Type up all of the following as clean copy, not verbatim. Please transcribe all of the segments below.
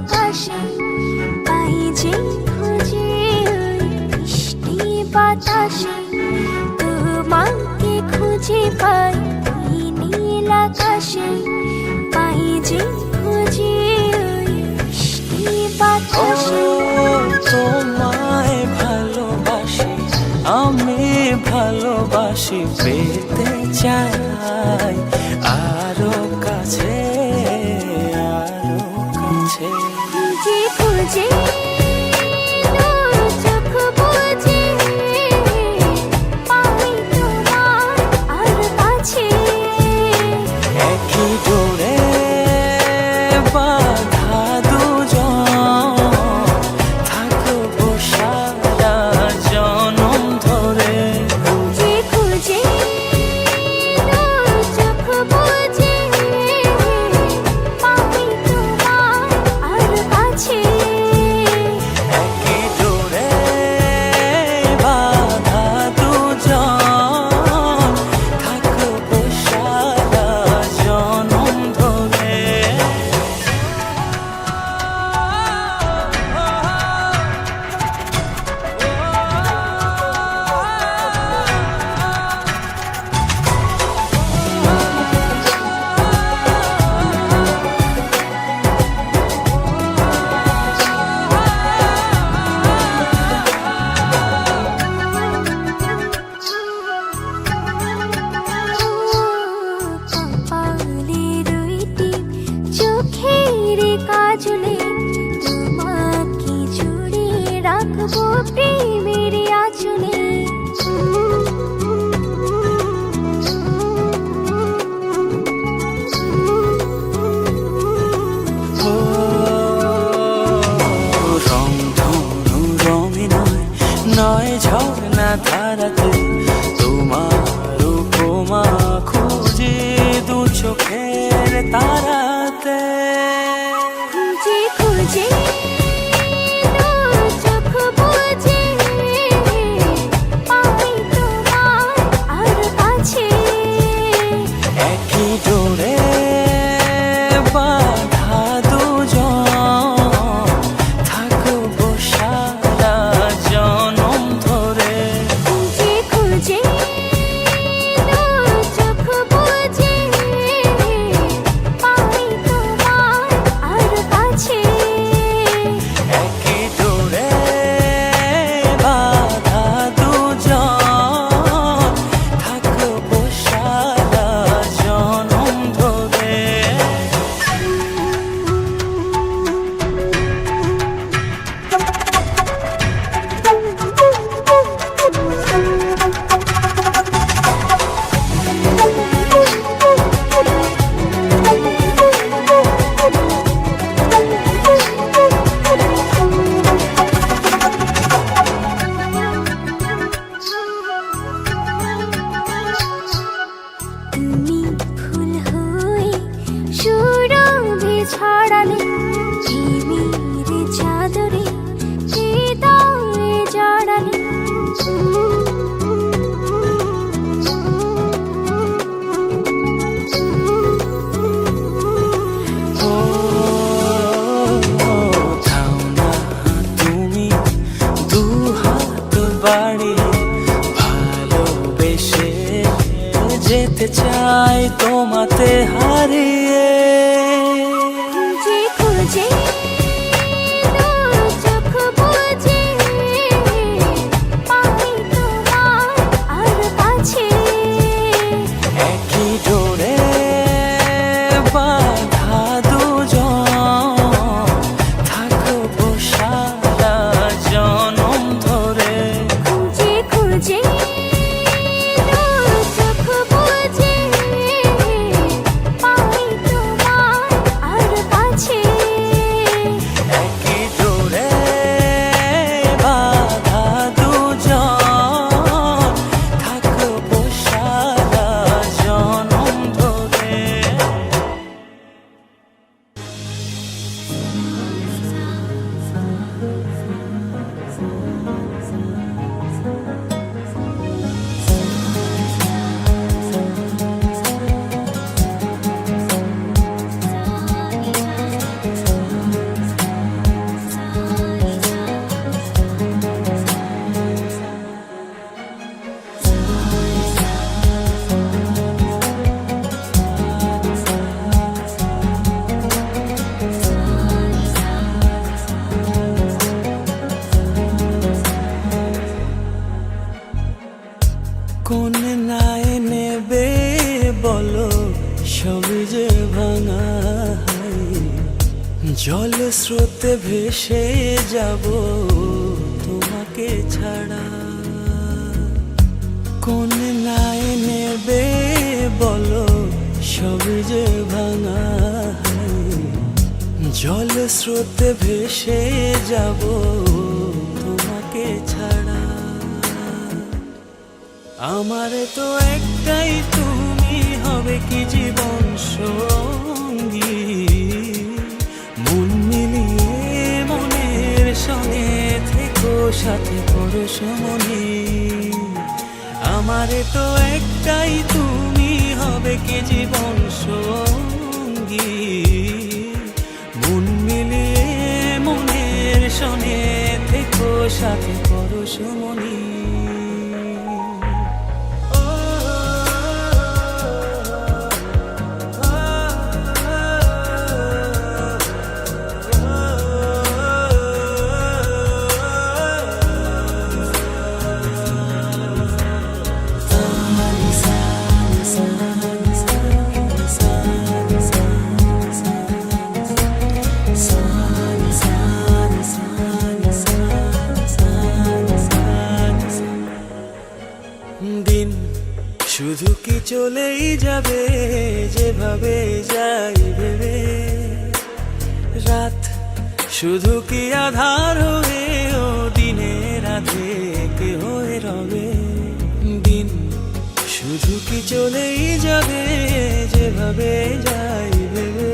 আকাশে পাই যে খুঁজে ওই মিষ্টি বাতাসে তোমাকে খুঁজে পাই ওই নীল আকাশে পাই যে খুঁজে ওই মিষ্টি বাতাসে। তোমায় ভালোবাসি আমি ভালোবাসি পেতে চাই আরো কাছে আরো কাছে। খুঁজে খুঁজে চোখ বুজে পাই তোমার আর কাছে। একই ডোরে বাঁধা দুজন থাকবো সারা জনম ধরে। খুঁজে খুঁজে চোখ বুজে পাই তোমার আর কাছে। একই ডোরে বাঁধা দুজন থাকবো সারা জনম ধরে। কপালে দুইটি চোখের কাজলে তোমাকে জুড়ে রাখবো প্রেমের আঁচলে। রং ধনু রঙে নয় নয় ঝর্ণা ধারাতে তোমার উপমা খুঁজে দু চোখের তারাতে। খুঁজে খুঁজে চোখ বুজে পাই তোমার আর কাছে। একই ডোরে বাঁধা দুজন থাকবো সারা জনম ধরে। খুঁজে খুঁজে চোখ বুজে পাই তোমার আর কাছে। একই ডোরে বাঁধা দুজন থাকবো সারা জনম ধরে। তুমি ফুল হয়ে সুরভি ছড়ালে প্রেমের চাদরে হৃদয়ে জড়ালে। ও থাও না তুমি দু হাত বাড়িয়ে ভালোবেসে যেতে চাই তোমাতে হারিয়ে। খুঁজে খুঁজে জল স্রোতে ভেসে যাব তোমাকে ছাড়া। কোন নাই নেবে বলো সবই যে ভাঙা। জল স্রোতে ভেসে যাব তোমাকে ছাড়া। আমার তো একটাই তুমি হবে কি জীবন সঙ্গী। মন মিলিয়ে মনের সঙ্গে থেকো সাথে পরশমণি। আমার তো একটাই তুমি হবে কি জীবন সঙ্গী। মন মিলিয়ে মনের সঙ্গে থেকো সাথে পরশমণি। দিন শুধু কি চলেই যাবে যেভাবে যাই ভেবে। রাত শুধু কি আধার হয়ে ও দিনের রাধে কে হয়ে রবে। দিন শুধু কি চলেই যাবে যেভাবে যাই ভেবে।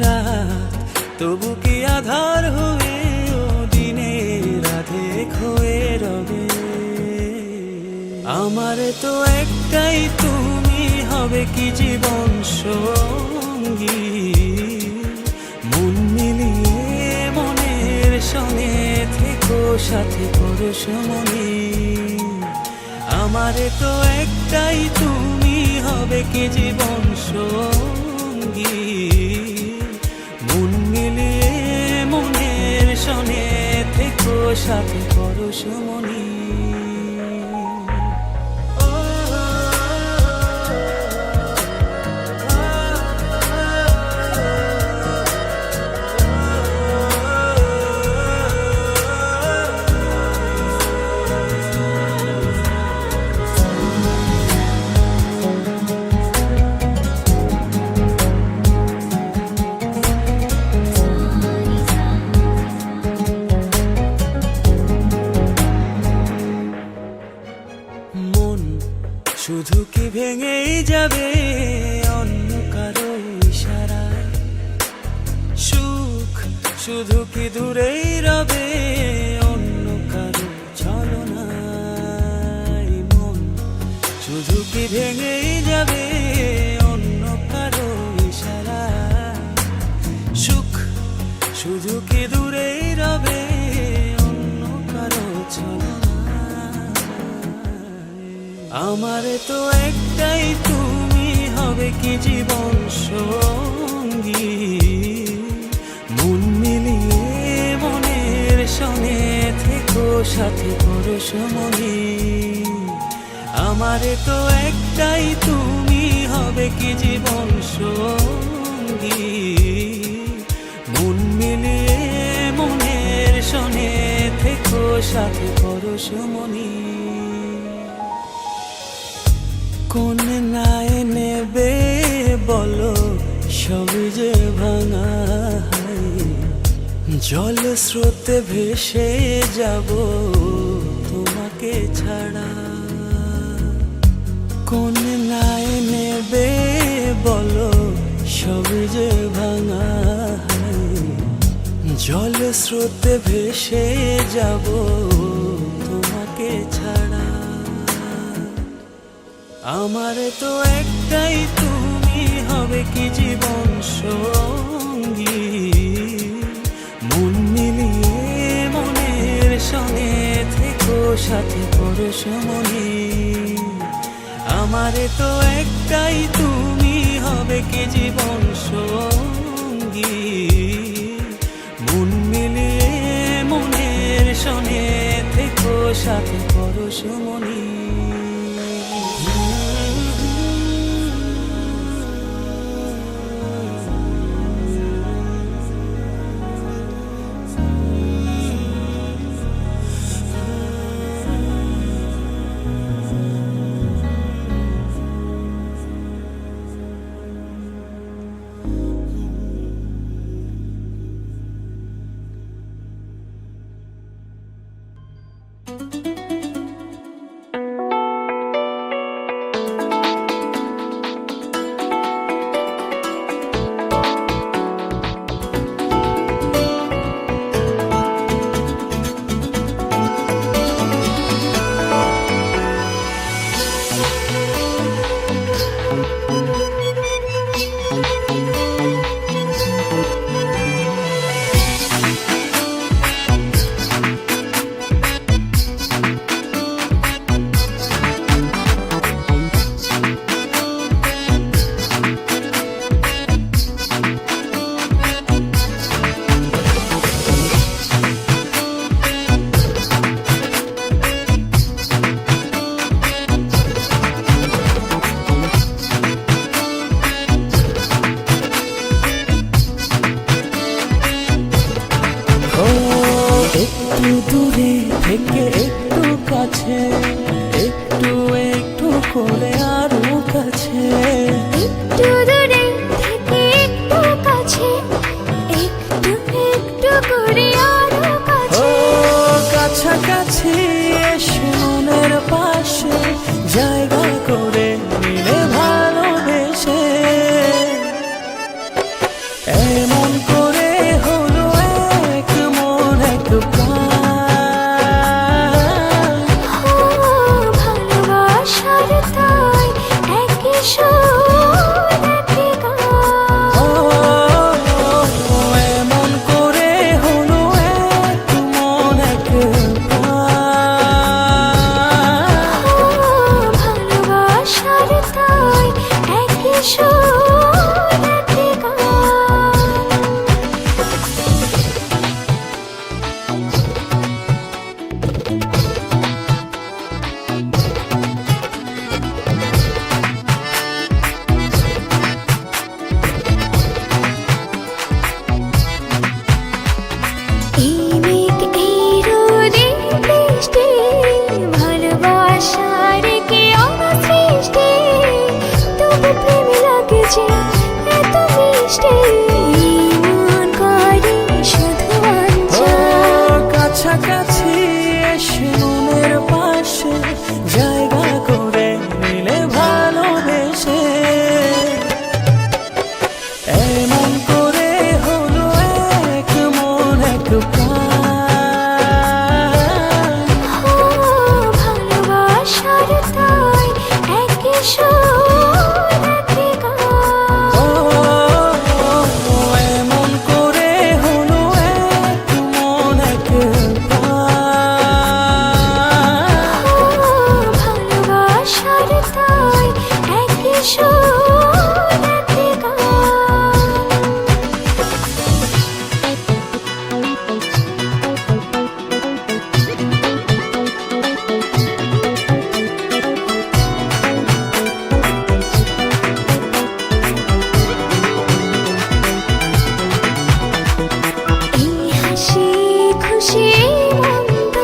রাত তবু কি আধার হয়ে ও দিনের রাধে হয়ে রবে। আমার তো একটাই তুমি হবে কি জীবন সঙ্গী। মন মিলিয়ে মনের সঙ্গে থেকো সাথে পরশমণি। আমার তো একটাই তুমি হবে কি জীবন সঙ্গী। মন মিলিয়ে মনের সঙ্গে থেকো সাথে পরশমণি। শুধু কি ভেঙেই যাবে অন্য কারো ইশারায়। সুখ শুধু কি দূরেই রবে অন্য কারো ছলনায়। মন শুধু কি ভেঙেই যাবে অন্য কারো ইশারায়। সুখ শুধু কি দূরেই রবে অন্য কারো ছলনায়। আমার তো একটাই তুমি হবে কি জীবন সঙ্গী। মন মিলিয়ে মনের সঙ্গে থেকো সাথে পরশমণি। আমার তো একটাই তুমি হবে কি জীবন সঙ্গী। মন মিলিয়ে মনের সঙ্গে থেকো সাথে পরশমণি। কোন নাই নেবে বলো সবই যে ভাঙা। জল স্রোতে ভেসে যাব তোমাকে ছাড়া। কোন নাই নেবে বলো সবই যে ভাঙা। জল স্রোতে ভেসে যাব তোমাকে ছাড়া। আমার তো একটাই তুমি হবে কি জীবন সঙ্গী। মন মিলিয়ে মনের সঙ্গে থেকো সাথে পরশমণি। আমার তো একটাই তুমি হবে কি জীবন সঙ্গী। মন মিলিয়ে মনের সঙ্গে থেকো সাথে পরশমণি। একটু দূরে থেকে একটু কাছে, একটু একটু করে আরো কাছে, একটু দূরে থেকে একটু কাছে, একটু একটু করে আরো ও কাছে। কাছাকাছি এসে মনের পাশে জায়গা করে নিলে ভালোবেসে, এমন করে হলো এক মন এক প্রাণ। ও ভালোবাসার তাই একই সুর একই গান। ও এমন করে হলো এক মন এক প্রাণ। ও ভালোবাসার তাই একই সুর একই গান। এই মেঘ এই রোদে বৃষ্টি, ভালোবাসার কি অনাসৃষ্টি, তবু প্রেম লাগে যে এত মিষ্টি, মন করে শুধু ও অঞ্চল। কাছাকাছি এসে মনের পাশে জায়গা করে নিলে ভালোবেসে, এমন করে হলো এক মন এক প্রাণ। ও ভালোবাসার তাই একই সুর একই গান। ও এমন করে হলো এক মন এক প্রাণ। ও ভালোবাসার তাই একই সুর একই গান। এই হাসি খুশি মন্দ,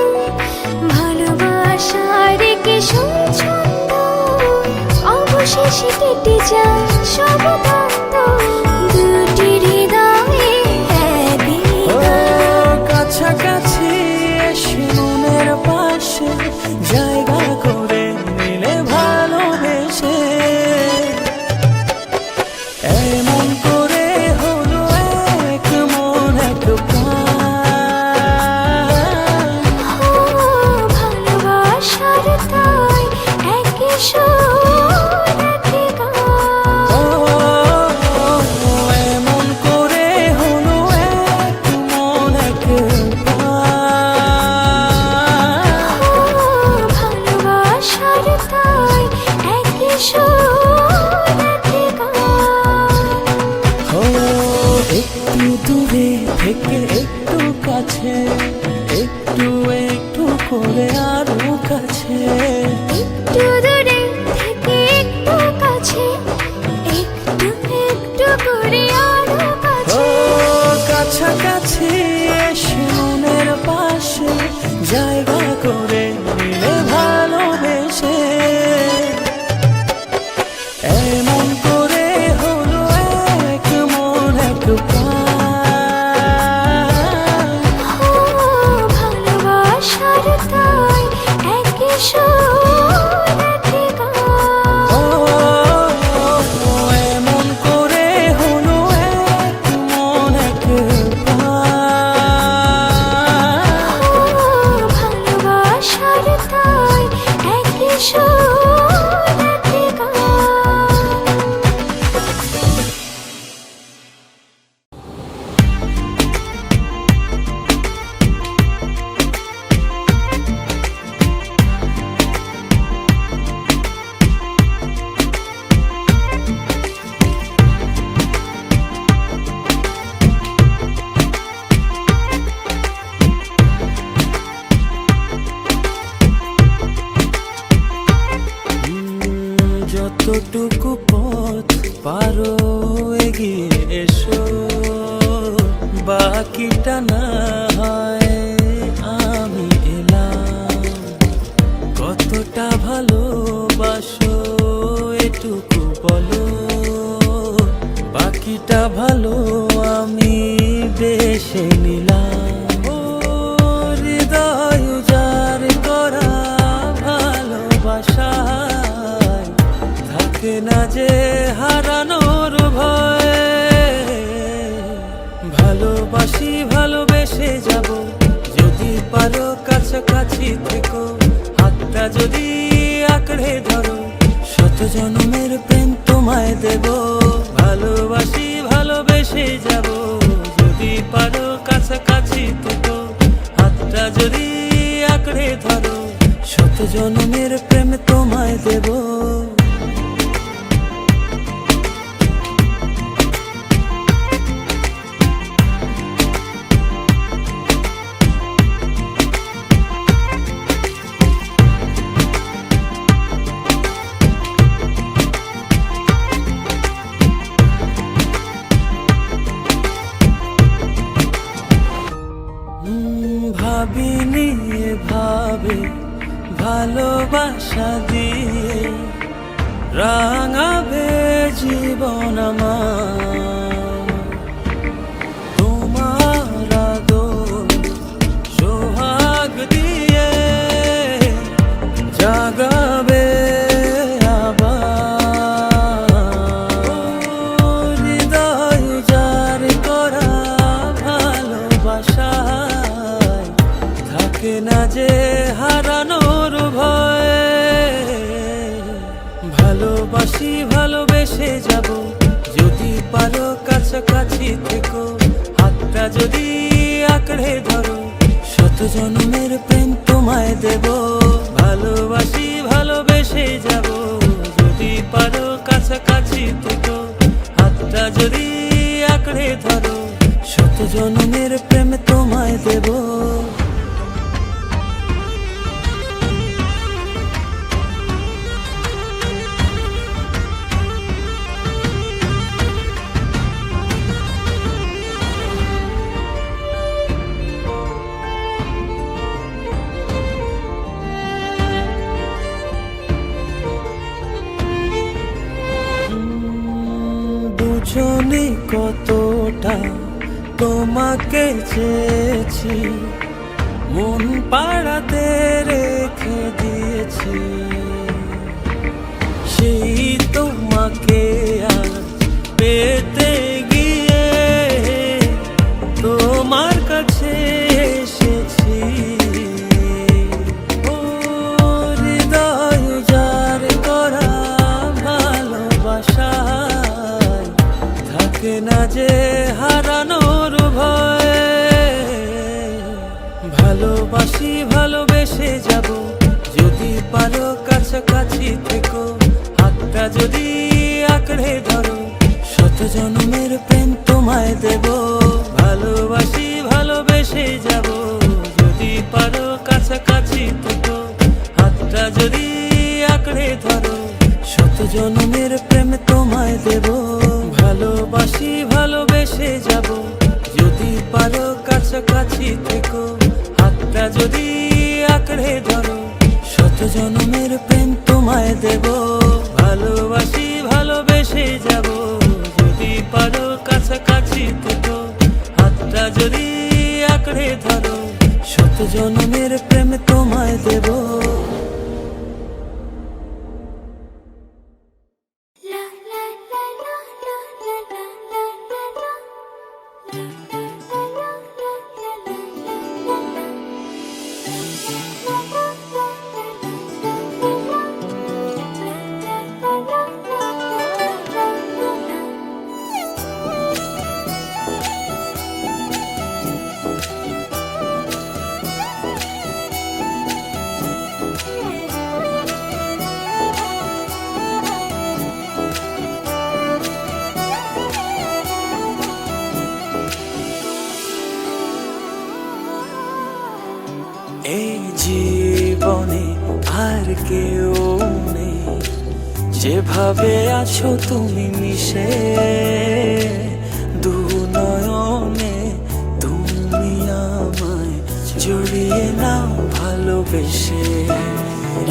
ভালোবাসার কি ছন্দ, অবশেষে কেটে যায় সব দ্বন্দ্ব, দুটি হৃদয়ে এক ও গান। কাছাকাছি এসে মনের পাশে জায়গা করে নিলে ভালোবেসে, এমন করে হলো এক মন এক প্রাণ। ও ভালোবাসার তাই একই সুর একই গান। ও এমন করে হলো এক মন এক প্রাণ। ও ভালোবাসার তাই একই সুর একই গান। ও একটু দূরে থেকে একটু কাছে, একটু একটু করে আরো কাছে, একটু দূরে থেকে একটু কাছে, একটু একটু করে আরো ও কাছে। কাছাকাছি এসে মনের পাশে জায়গা করে নিলে ভালোবেসে, এমন করে হলো এক মন এক প্রাণ। ও ভালোবাসার তাই একই সুর একই গান। ও এমন করে হলো এক মন এক প্রাণ। ও ভালোবাসার তাই একই সুর একই গান। যতটুকু পথ পারো এগিয়ে এসো, বাকিটা না হয় ভালোবাসো এটুকু বলো, বাকিটা ভালো আমি বেশে নিলাম। ও হৃদয় উজাড় করা ভালোবাসায় থাকে না যে হারানোর ভয়। ভালোবাসি ভালোবেসে যাব, যদি পারো কাছাকাছি থেকো, হাতটা যদি আঁকড়ে ধরো, শত জন্মের প্রেম তোমায় দেব। ভালোবাসি ভালোবেসে যাব, যদি পারো কাছাকাছি থেকো, হাতটা যদি আঁকড়ে ধরো, শত জন্মের প্রেম তোমায় দেব। ভাবিনি এভাবে ভালোবাসা দিয়ে রাঙাবে জীবন আমার। তোমার আদর সোহাগ দিয়ে জাগাবে আবার। হৃদয় উজাড় করা ভালোবাসা থাকে না যে হারানোর ভয়। ভালোবাসি ভালোবেসে যাব, যদি পারো কাছাকাছি থেকো, হাতটা যদি আঁকড়ে ধরো, শত জন্মের প্রেম তোমায় দেব। ভালোবাসি ভালোবেসে যাব, যদি পারো কাছাকাছি থেকো, হাতটা যদি আঁকড়ে ধরো, শত জন্মের প্রেম তোমায় দেব। বুঝনি কতটা তোমাকে চেয়েছি, মন পাড়াতে রেখে দিয়েছি। সেই তোমাকে আজ পেতে গিয়ে তোমার কাছে এসেছি। ও হৃদয় উজাড় করা ভালোবাসা থাকে না যে হারানোর ভয়। ভালোবাসি ভালোবেসে যাব, যদি পারো কাছাকাছি থেকো, হাতটা যদি আঁকড়ে ধরো, শত জন্মের প্রেম তোমায় দেব। ভালোবাসি ভালোবেসে যাব, যদি পারো কাছাকাছি থেকো, হাতটা যদি আঁকড়ে ধরো, শত জন্মের প্রেম তোমায় দেব। ভালোবাসি ভালোবেসে যাব, যদি পারো কাছাকাছি থেকো, হাতটা যদি আঁকড়ে ধরো, শত জন্মের প্রেম তোমায় দেব। ভালোবাসি ভালোবেসে যাব, যদি পারো কাছাকাছি থেকো, হাতটা যদি আঁকড়ে ধরো, শত জন্মের প্রেম তোমায় দেব। এই জীবনে আর কেউ নেই, যেভাবে আছো তুমি মিশে দু নয়নে, তুমি আমায় জড়িয়ে নাও ভালোবেসে।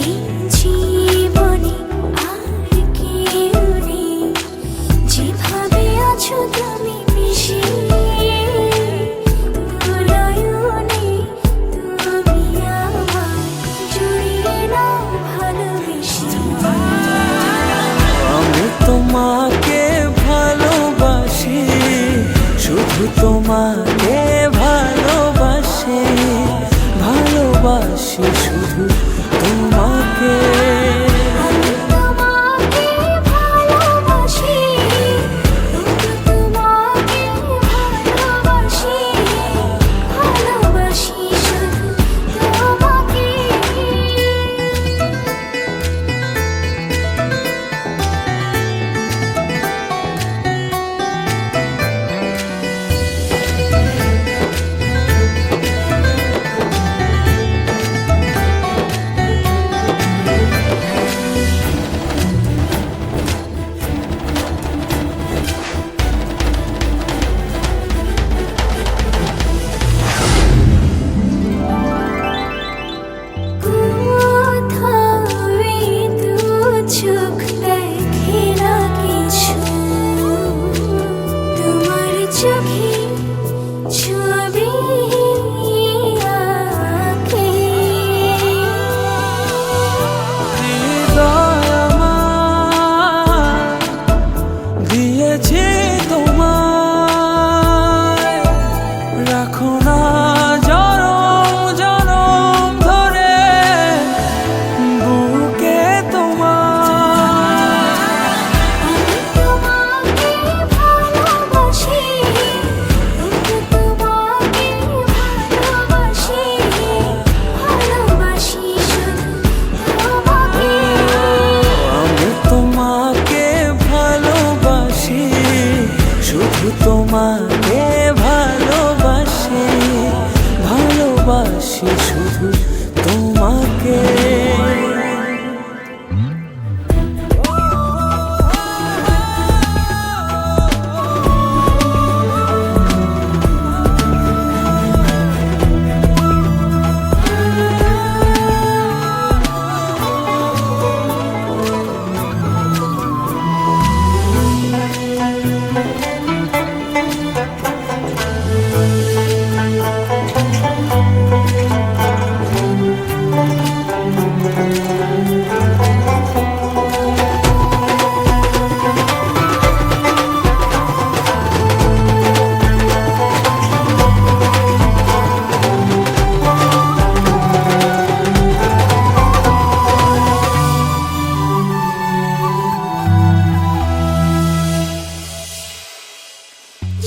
এই জীবনে আর কেউ নেই, যেভাবে আছো তুমি মিশে নয়নে, তুমি আমার জড়িয়ে নাও ভালোবেসে। আমি তোমাকে ভালোবাসি, শুধু তোমাকে ভালোবাসি, ভালোবাসি শুধু তোমাকে। আমি তোমাকে ভালোবাসি, শুধু তোমাকে ভালোবাসি, ভালোবাসি শুধু তোমাকে। কোথাও দু চোখ দেখে না কিছু, তোমার চোখে ছবি আঁকে। হৃদয় আমার দিয়েছি তোমায়, রাখো না জনম জনম ধরে বুকে তোমার। আমি তোমাকে ভালোবাসি, শুধু তোমাকে ভালোবাসি, ভালোবাসি শুধু তোমাকে। আমি তোমাকে ভালোবাসি, শুধু তোমাকে ভালোবাসি, ভালোবাসি শুধু তোমাকে।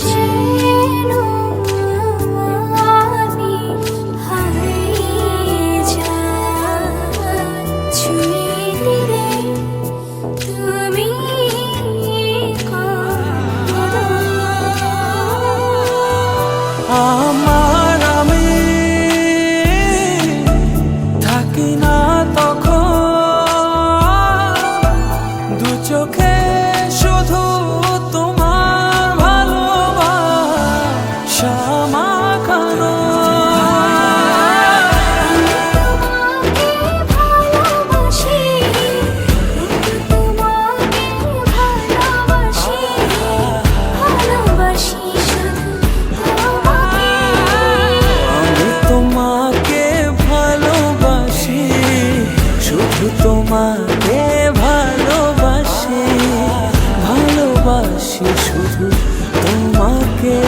যেন আমি হারিয়ে যাই, ছুঁয়ে দিলে তুমি কাঁদো। আমার আমি থাকি না তখন, দু চোখে শুধু তোমার ভালোবাসা মাখানো। তোমাকে ভালোবাসি, শুধু তোমাকে ভালোবাসি, ভালোবাসি শুধু তোমাকে। আমি তোমাকে ভালোবাসি, শুধু তোমাকে ভালোবাসি, ভালোবাসি শুধু তোমাকে।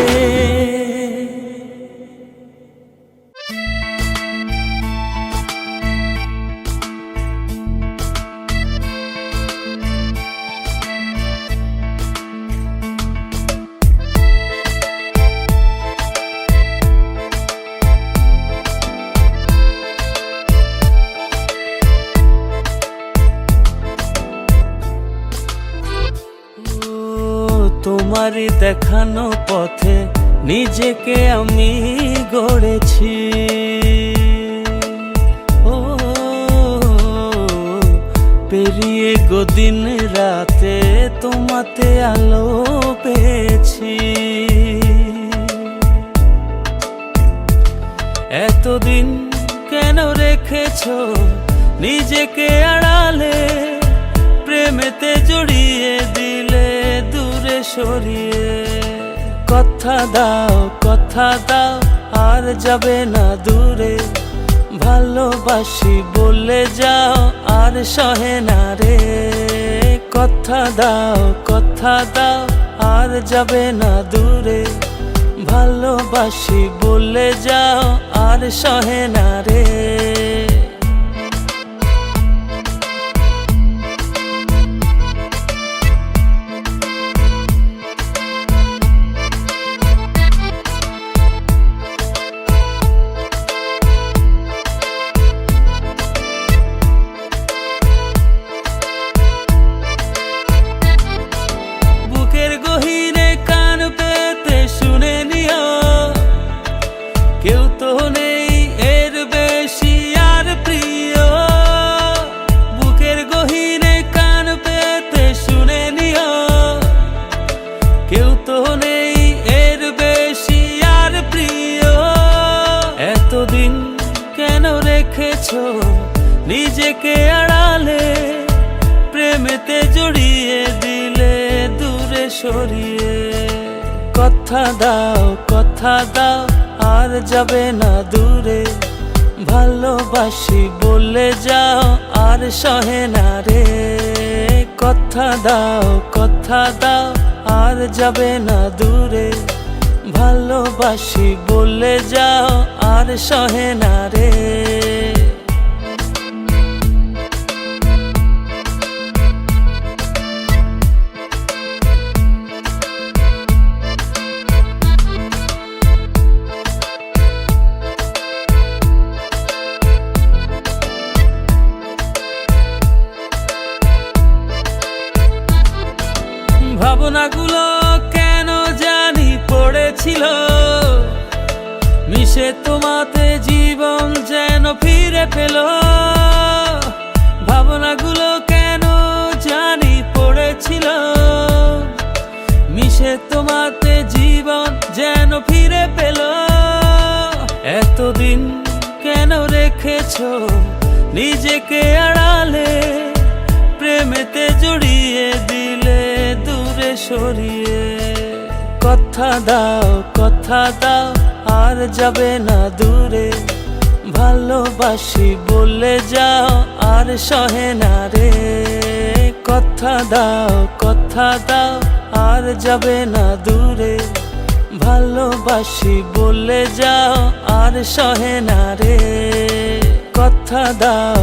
তোমারই দেখানো পথে নিজেকে আমি গড়েছি, ও পেরিয়ে গদিন রাতে তোমাতে আলো পেয়েছি। এতদিন কেন রেখেছো নিজেকে আড়ালে প্রেমেতে জড়িয়ে দিলে দূরে সরিয়ে। কথা দাও আর যাবে না দূরে, ভালোবাসি বলে যাও আর সহে না রে। কথা দাও আর যাবে না দূরে, ভালোবাসি বলে যাও আর সহে না রে। বুকের গহীনে কান পেতে শুনে নিও, কেউ তো নেই এর বেশি আর প্রিয়। বুকের গহীনে কান পেতে শুনে নিও, কেউ তো নেই এর বেশি আর প্রিয়। এতদিন কেন রেখেছো নিজেকে আড়ালে, প্রেমেতে জড়িয়ে দিলে দূরে সরিয়ে। কথা দাও আর যাবে না দূরে, ভালোবাসি বলে যাও আর সহে না রে। কথা দাও আর যাবে না দূরে, ভালোবাসি বলে যাও আর সহে না রে। ভাবনাগুলো কেন জানি পড়েছিল, মিশে তোমাতে জীবন যেন ফিরে পেল। ভাবনাগুলো কেন জানি পড়েছিল, মিশে তোমাতে জীবন যেন ফিরে পেল। এতদিন কেন রেখেছো নিজেকে আড়ালে, প্রেমেতে জড়িয়ে দিলে দূরে সরিয়ে। কথা দাও আর যাবে না দূরে, ভালোবাসি বলে যাও আর সহে না রে। কথা দাও আর যাবে না দূরে, ভালোবাসি বলে যাও আর সহে না রে। কথা দাও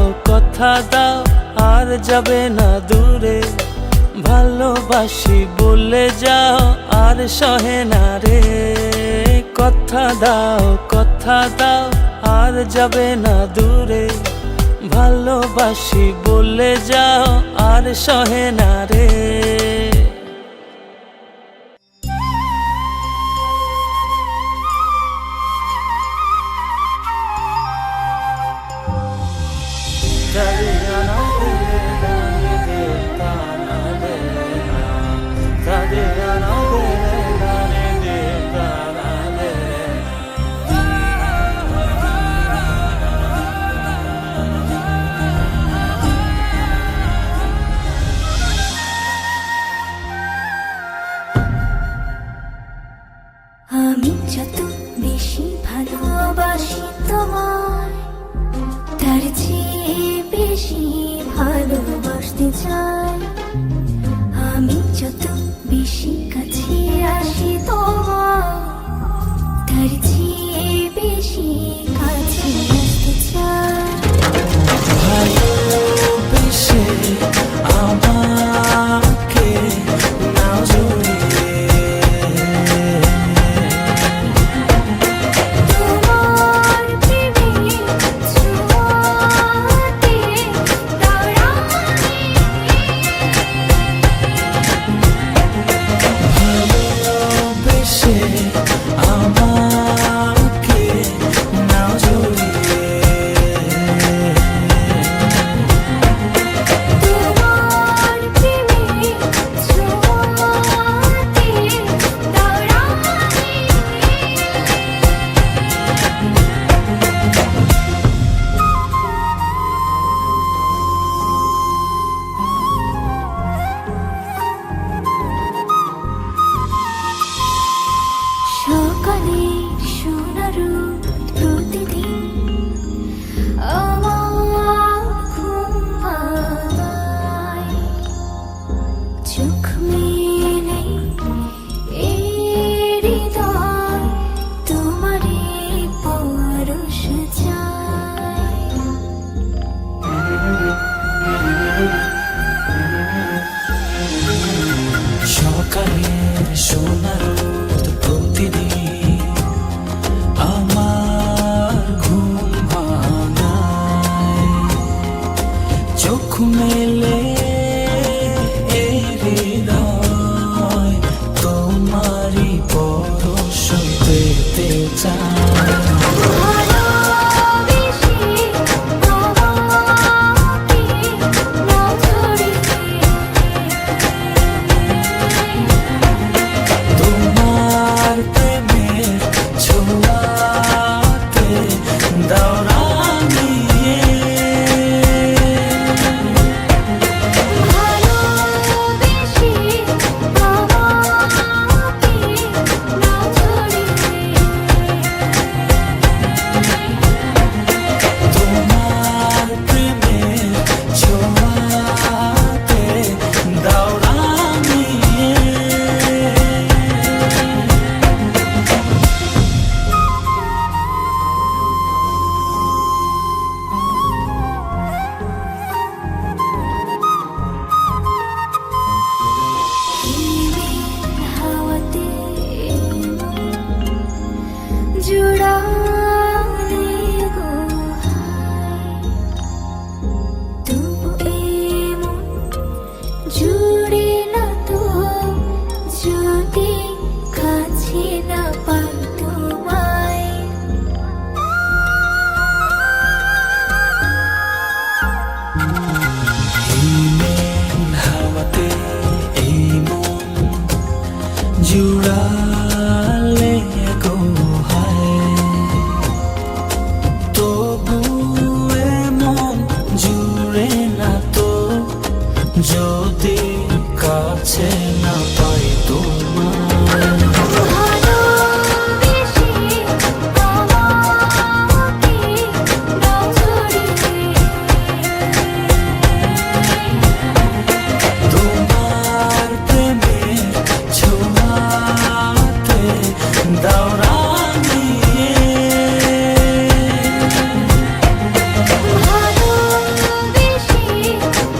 আর যাবে না দূরে, ভালোবাসি বলে যাও আর সহে না রে। কথা দাও আর যাবে না দূরে, ভালোবাসি বলে যাও আর সহে না রে। আমি যত বেশি ভালোবাসি তোমায়, তার চেয়ে বেশি ভালোবাসতে চাই। আমি যত বেশি কাছে আসি তোমায়, তার চেয়ে বেশি কাছে আসতে চাই। ভালোবেসে আমাকে নাও জড়িয়ে, তোমার প্রেমে ছোঁয়াতে দাঁড়াই। ভালোবেসে সকালের সোনা রোদ প্রতিদিন আমার ঘুম ভাঙায়। চোখ মেলে এই হৃদয় তোমারে পরশ চায়। সকালের সোনা রোদ প্রতিদিন আমার ঘুম ভাঙায়। চোখ মেলে এই হৃদয় তোমারই পরশ পেতে চায়। ভালোবেসে তোমাকে নজরে তোমার প্রেমের ছোঁয়াতে দাও রাঙিয়ে। ভালোবেসে তোমাকে নজরে তোমার প্রেমের ছোঁয়াতে দাও রাঙিয়ে। হাওয়াতে জুড়ালে গো হায়। তবু এমন জুড়ে না তো যদি কাছে না পাই তোমায়। হিমেল হাওয়াতে এই মন জুড়ালে গো হায়। তবু এমন জুড়ে না তো যদি কাছে না পাই তোমায়। ভালোবেসে তোমাকে নজরে তোমার প্রেমের ছোঁয়াতে দাও রাঙিয়ে। ভালোবেসে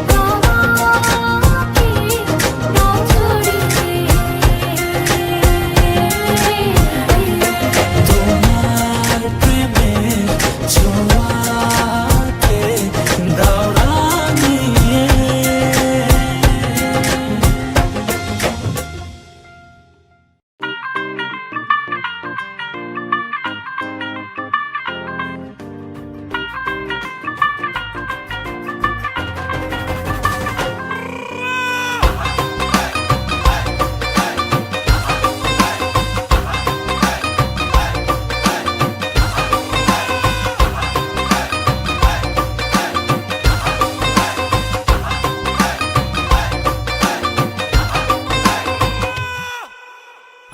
তোমাকে নজরে তোমার প্রেমের ছোঁয়াতে দাও রাঙিয়ে।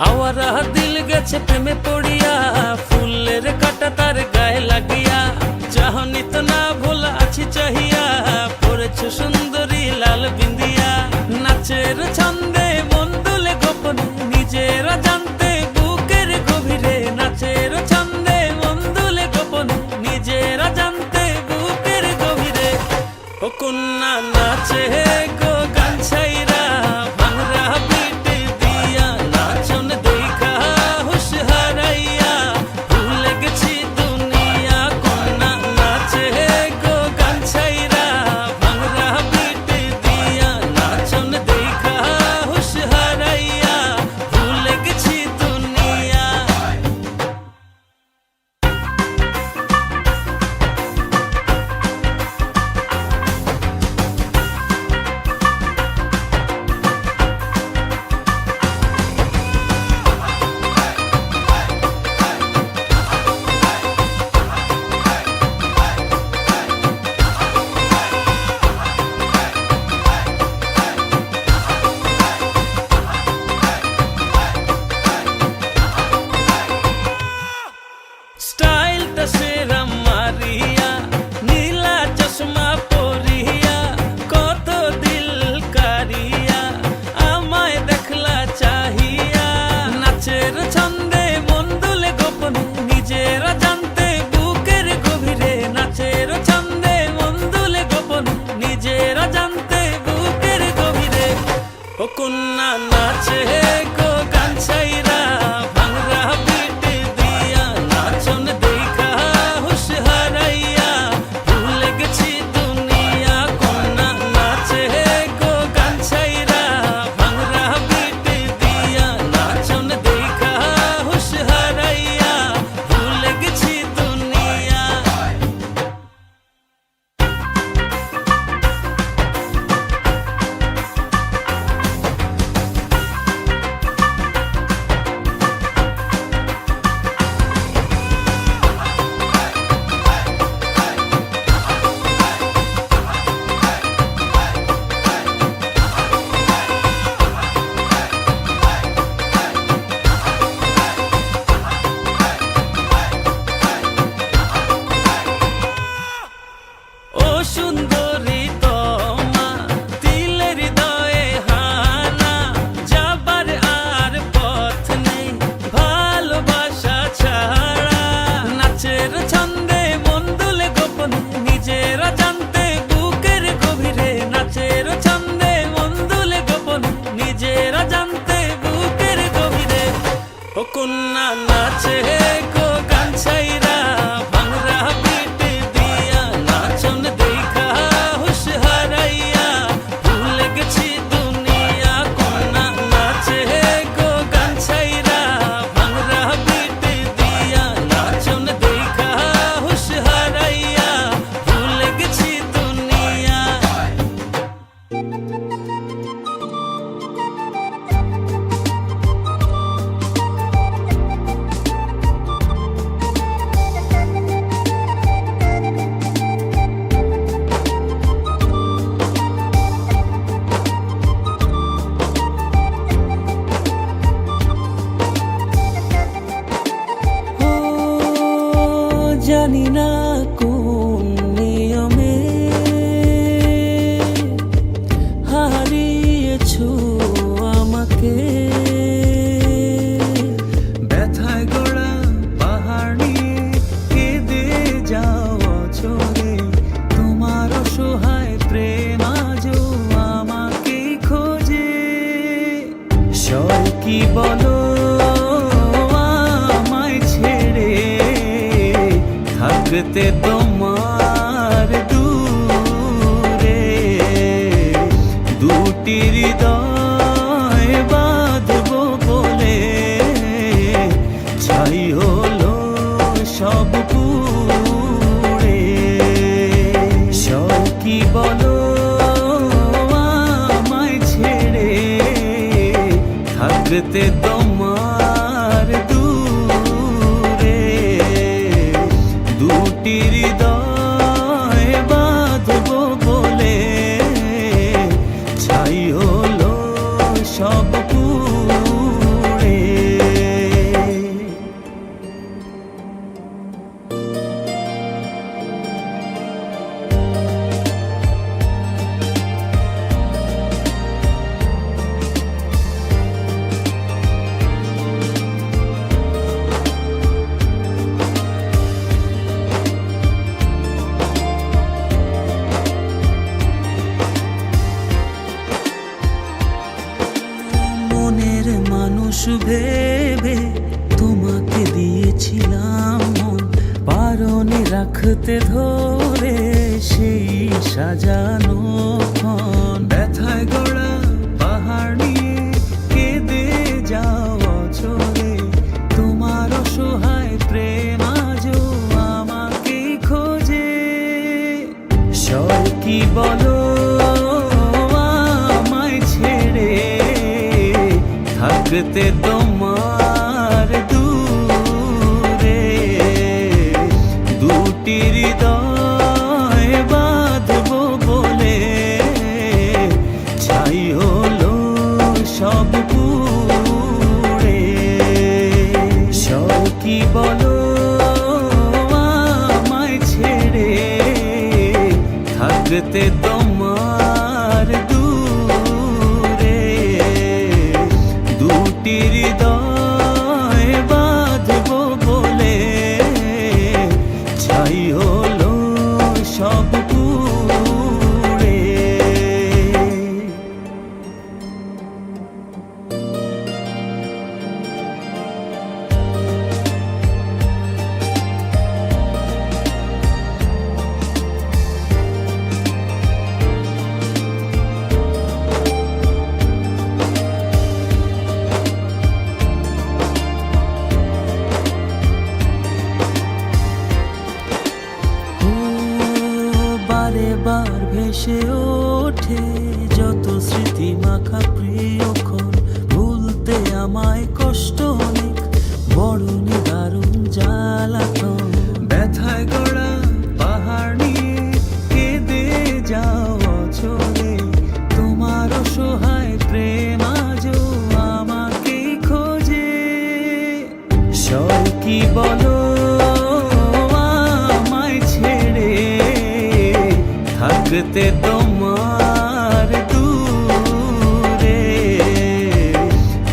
আওয়ারা দিল গেছে প্রেমে পড়িয়া, ফুলের কাটা তার গায়ে লাগিয়া। চাহনি তো না ভোলা আছি চাহিয়া, পড়েছ সুন্দরী লাল বিন্দিয়া। নাচের ছন্দে মন দুলে গোপনে নিজেরা জানতে বুকের গভীরে। নাচের ছন্দে মন দুলে গোপনে নিজেরা জানতে বুকের গভীরে। ও কন্যা নাচে গো গান ছাইরা ভাঙরা পিট দিয়া। নাচন দেখা হুশ হারাইয়া ভুলে গেছি দুনিয়া। একটা সেরা মারিয়া, নীলা চশমা পরিয়া, কত দিল কারিয়া আমায় দেখলা চাহিয়া। নাচের ছন্দে মন দুলে গোপনে, নিজেরা জানতে বুকের গভীরে। নাচের ছন্দে মন দুলে গোপনে, নিজেরা জানতে বুকের গভীরে। ও কন্যা নাচে গো গান ছাইরা, ভাংরা বিট দিয়া, নাচন দেখা হুশ হারাইয়া, ভুলে গেছি দুনিয়া। কন্যা নাচে গো গান ছাইরা, ভাংরা বিট দিয়া, নাচন দেখা হুশ হারাইয়া, ভুলে গেছি দুনিয়া। ও সুন্দরী তোমা, তিলের হৃদয়ে হানা, যাবার আর পথ নেই ভালোবাসা ছাড়া। নাচের ছন্দে মন দুলে গোপনে, নিজেরা জানতে বুকের গভীরে। নাচের ছন্দে মন দুলে গোপনে, নিজেরা জানতে বুকের গভীরে। ও কন্যা নাচে গো গান ছাইরা, ভাংরা বিট দিয়া, নাচন দেখা হুশ হারাইয়া, ভুলে গেছি দুনিয়া। কন্যা নাচে গো গান ছাইরা, ভাংরা বিট দিয়া, নাচন দেখা হুশ হারাইয়া, ভুলে গেছি দুনিয়া। ও জানি না কোন নিয়মে হারিয়েছো আমাকে। ব্যথায় গড়া পাহাড় নিয়ে কেঁদে যাও অঝরে, তোমার অসহায় প্রেম আজও আমাকে খোঁজে। সব কি বলো আমায় ছেড়ে, থাকতে তোমার দূরে। দুটি হৃদয় বাঁধবো বলে, ছাই হলো সব পুড়ে। সব কি বলো আমায় ছেড়ে, থাকতে তোমার দূরে। দুটি হৃদয় বাঁধবো বলে, ছাই হলো সব পুড়ে। মনের মানুষ ভেবে তোমাকে দিয়েছিলাম মন, পারনে রাখতে ধরে সেই সাজানো ক্ষণ। ব্যথায় গড়া পাহাড় নিয়ে কেঁদে যাও অঝরে, তোমার অসহায় প্রেম আজও আমাকে খোঁজে। সব কি বলো আমায় ছেড়ে, থাকতে তোমার দূরে। দুটি হৃদয় বাঁধবো বলে, ছাই হলো সব পুড়ে। সব কি বলো থাকতে তোমার দূরে দুটি হৃদয় বাঁধবো বলে ছাই হলো সব পুড়ে। বারে বার ভেসে ওঠে যত স্মৃতি মাখা প্রিয়ক্ষণ, ভুলতে আমায় কষ্ট অনেক, বড় নিদারুণ জ্বালাতন। ব্যথায় গড়া পাহাড় নিয়ে কেঁদে যাও অচলে, তোমার অসহায় প্রেম আজও আমাকেই খোঁজে। সব কি বলো থাকতে তোমার দূরে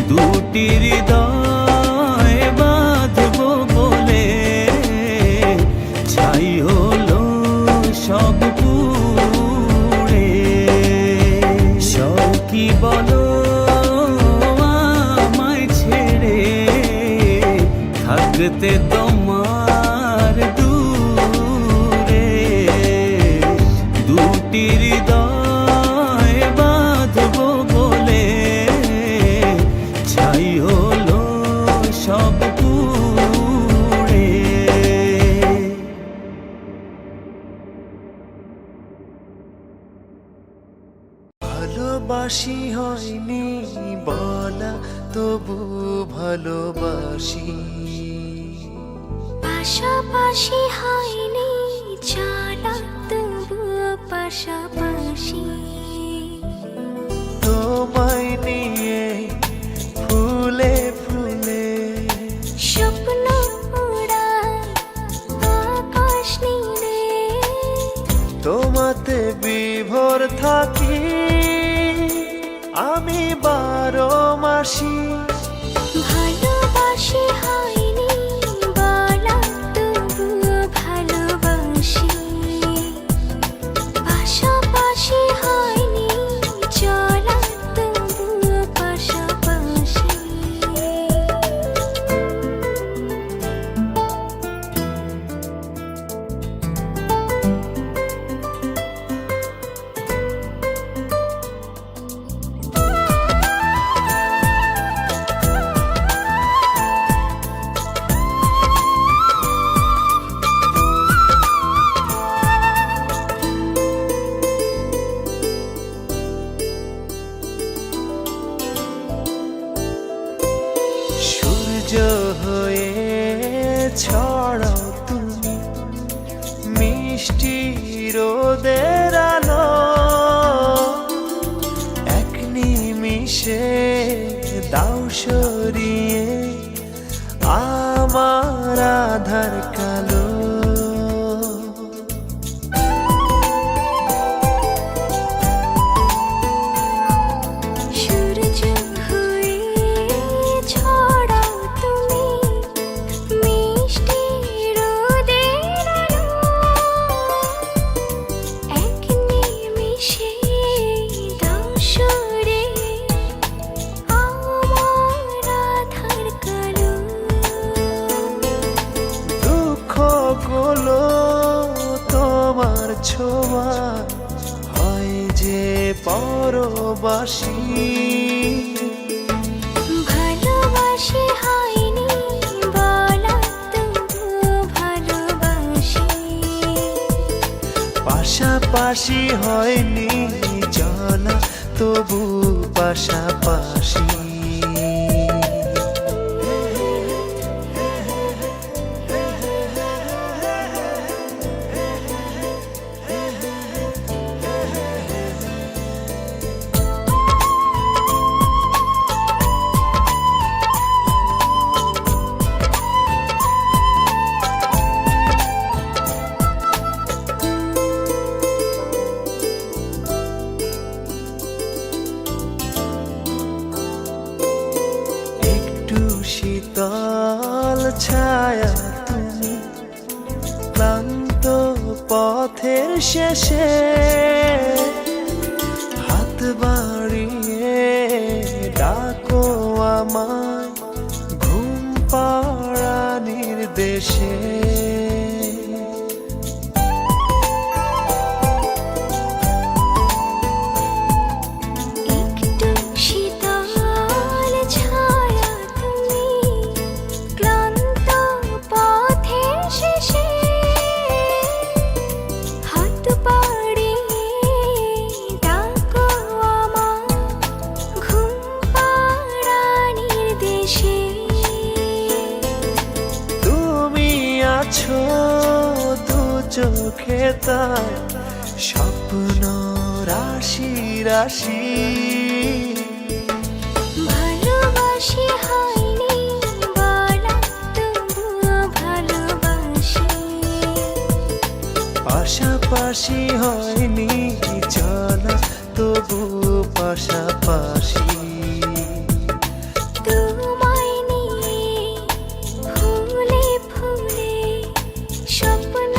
দুটি হৃদয় বাঁধবো বলে ছাই হলো সব পুড়ে। সব কি বলো আমায় ছেড়ে থাকতে তোমার দূরে দুটি হৃদয় বাঁধবো বলে ছাই হলো সব পুড়ে। ভালোবাসি হয়নি বলা তবু ভালোবাসি, পাশাপাশি হয়নি চলা তবুও পাশাপাশি। তোমায় নিয়ে ফুলে ফুলে স্বপ্ন উড়ায় আকাশ নীলে, তোমাতে বিভোর থাকি আমি 12 মাসি। ভালোবাসি হয়নি বলা তবুও ভালোবাসি, পাশাপাশি হয়নি চলা তবুও পাশাপাশি। সূর্য হয়ে ছড়াও তুমি মিষ্টি রোদের আলো, এক নিমিষে দাও সরিয়ে আমার আধার কালো। সূর্য হয়ে ছড়াও তুমি মিষ্টি রোদের আলো, এক নিমিষে দাও সরিয়ে আমার আধার কালো। দুঃখগুলো তোমার ছোঁয়া হয় যে পরবাসী, ভালোবাসি হয়নি বলা তবুও ভালোবাসি, পাশাপাশি হয়নি চলা তবু পাশাপাশি। পথের শেষে হাত বাড়িয়ে ডাকো আমায় ঘুম পাড়ানির দেশে। একটু শীতল ছায়া তুমি ক্লান্ত পথের শেষে হাত বাড়িয়ে ডাকো আমায় ঘুম পাড়ানির দেশে। তুমি আছো দু চোখে তাই স্বপ্ন রাশি রাশি। ভালোবাসি হয়নি বলা তবুও ভালোবাসি। পাশাপাশি হয়নি চলা তবু পাশাপাশি। তোমায় নিয়ে ফুলে ফুলে স্বপ্ন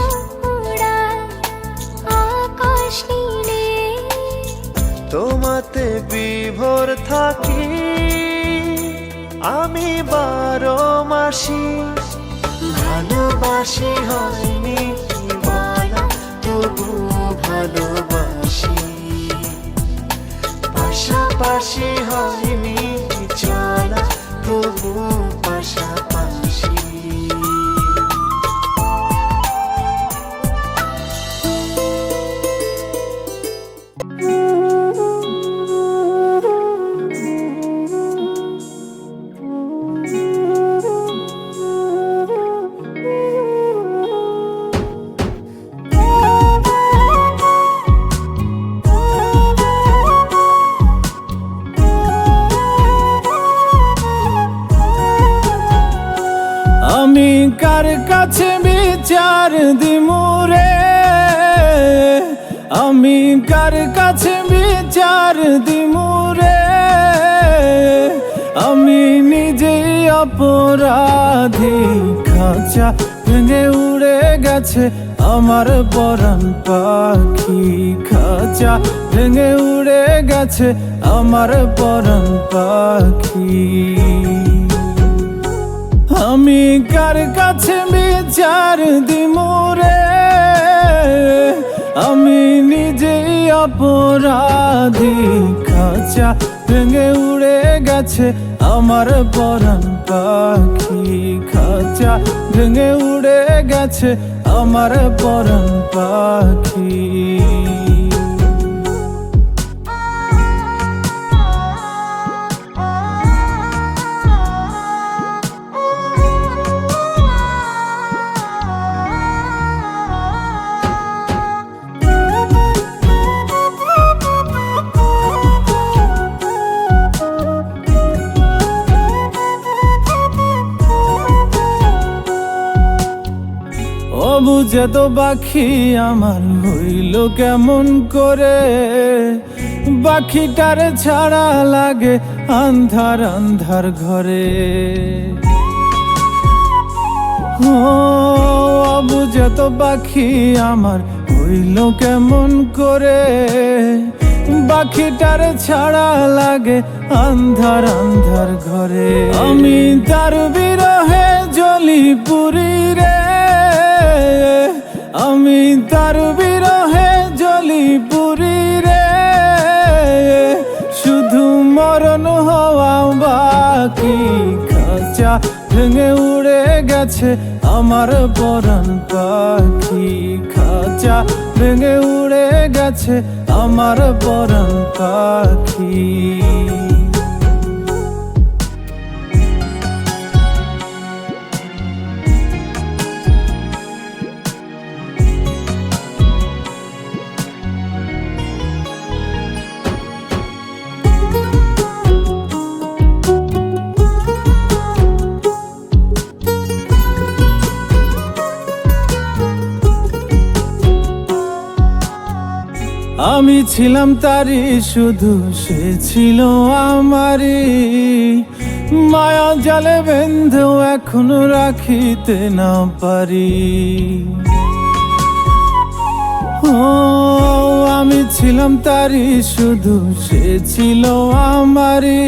ওড়ায় আকাশ নীলে। তোমাতে বিভোর থাকি আমি 12 মাসি। ভালোবাসি হয়নি বলা তবু ভালোবাসি। পাশাপাশি হয়নি চলা তবু পাশাপাশি। আমি কার কাছে বিচার দিমুরে, আমি কার কাছে বিচার দিমুরে। আমি নিজেই অপরাধী, খাঁচা ভেঙে উড়ে গেছে আমার পরাণ পাখি। খাঁচা ভেঙে উড়ে গেছে আমার পরাণ পাখি। আমি কার কাছে বিচার দিমুরে, আমি নিজেই অপরাধী। খাঁচা ভেঙে উড়ে গেছে আমার পরাণ পাখি। খাঁচা ভেঙে উড়ে গেছে আমার পরাণ পাখি। বুঝে তো পাখি আমার হইল কেমন করে। পাখিটার ছাড়া লাগে আন্ধার আন্ধার ঘরে। ও বুঝে তো পাখি আমার হইল কেমন করে। পাখিটার ছাড়া লাগে আন্ধার আন্ধার ঘরে। আমি তার বিরহে জ্বলি পুরি রে, আমি তার বিরহে জ্বলি পুরি রে। শুধু মরণ হওয়া বাকি। খাঁচা ভেঙে উড়ে গেছে আমার পরাণ পাখি। খাঁচা ভেঙে উড়ে গেছে আমার পরাণ পাখি। আমি ছিলাম তারি, শুধু সে ছিল আমারি। মায়া জালে বেঁধেও এখনো রাখিতে না পারি। ও আমি ছিলাম তারই, শুধু সে ছিল আমারই।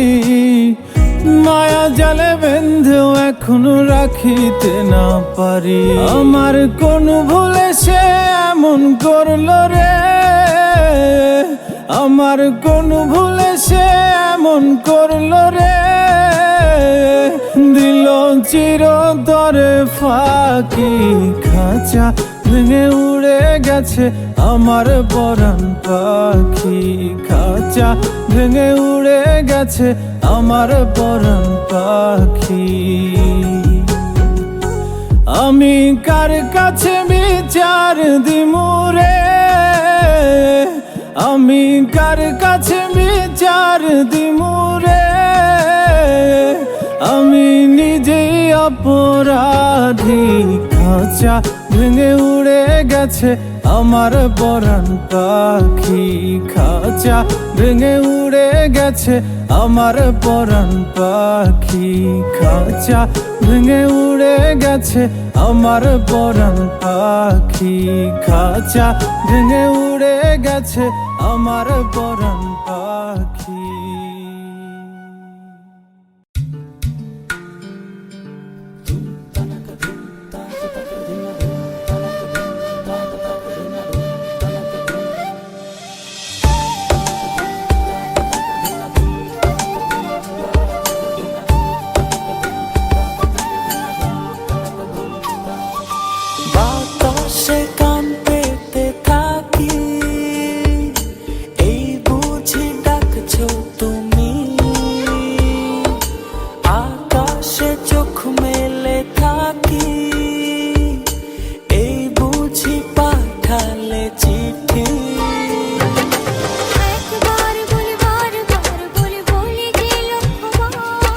মায়া জালে বেঁধেও এখনো রাখিতে না পারি। আমার কোন ভুলে সে এমন করলো রে, আমার কোন ভুলে সে এমন করলো রে। দিল চিরতরে ফাঁকি, খাঁচা ভেঙে উড়ে গেছে আমার পরাণ পাখি। খাঁচা ভেঙে উড়ে গেছে আমার পরাণ পাখি। আমি কার কাছে বিচার দিমু রে, আমি কার কাছে বিচার দিমু রে। আমি নিজেই অপরাধী, খাঁচা ভেঙে উড়ে গেছে আমার পরাণ পাখি। খাঁচা ভেঙে উড়ে গেছে আমার পরাণ পাখি। খাঁচা ভেঙে উড়ে গেছে আমার পরাণ পাখি। খাঁচা ভেঙে উড়ে গেছে আমার পরাণ পাখি। বাতাসে কান পেতে থাকি, এই বুঝি ডাকছো তুমি। আকাশে চোখ মেলে থাকি, এই বুঝি পাঠালে চিঠি। একবার বলি বারবার বলি বলি যে লক্ষ্যবার,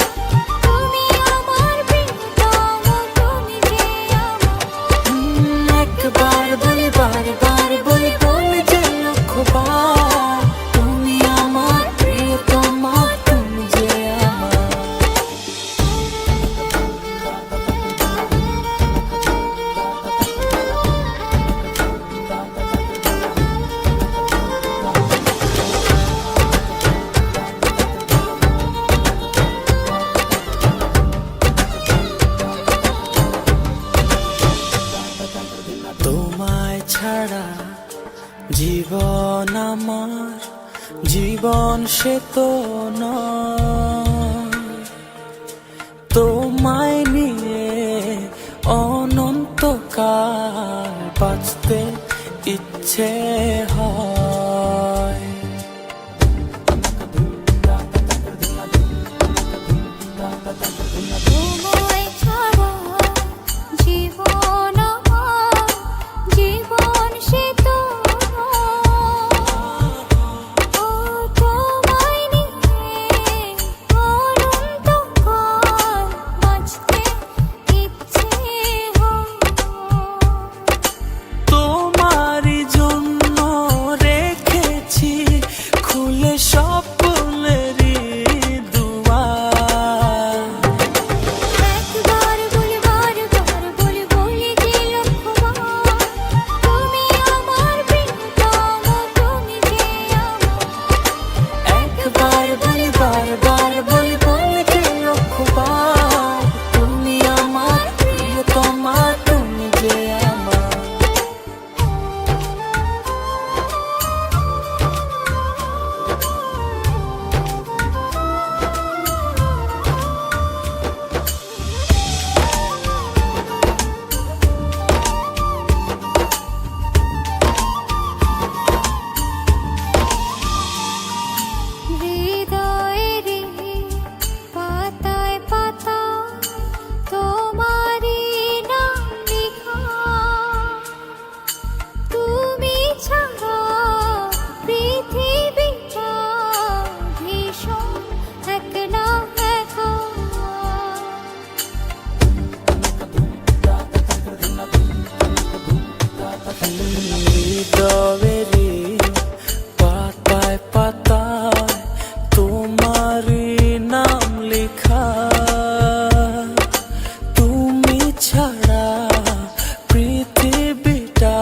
তুমি আমার প্রিয়তম, তুমি যে আমার। একবার বলি বারবার বলি বলি যে লক্ষ্যবার, তুমি আমার প্রিয়তমা, তুমি যে আমার। তোমায় ছাড়া জীবন আমার, জীবন সে তো নয়। তোমায় নিয়ে অনন্তকাল বাঁচতে ইচ্ছে হয়। তোমায় ছাড়া জীবন আমার, জীবন সে তো ও তোমায় নিয়ে অনন্তকাল বাঁচতে ইচ্ছে হয়। তোমারই জন্য রেখেছি খুলে স্বপ্নেরই দুয়ার। একবার বলি বারবার বলি বলি যে লক্ষ্যবার, তুমি আমার প্রিয়তম, তুমি যে আমার। একবার বলি বারবার বলি বলি যে লক্ষ্যবার, তুমি আমার প্রিয়তমা, তুমি যে আমার। হৃদয়েরই পাতায় পাতায় তোমারই নাম লেখা, তুমি ছাড়া পৃথিবীটা ভীষণ একলা একা। হৃদয়েরই পাতায় পাতায় তোমারই নাম লেখা, তুমি ছাড়া পৃথিবীটা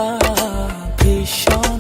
ভীষণ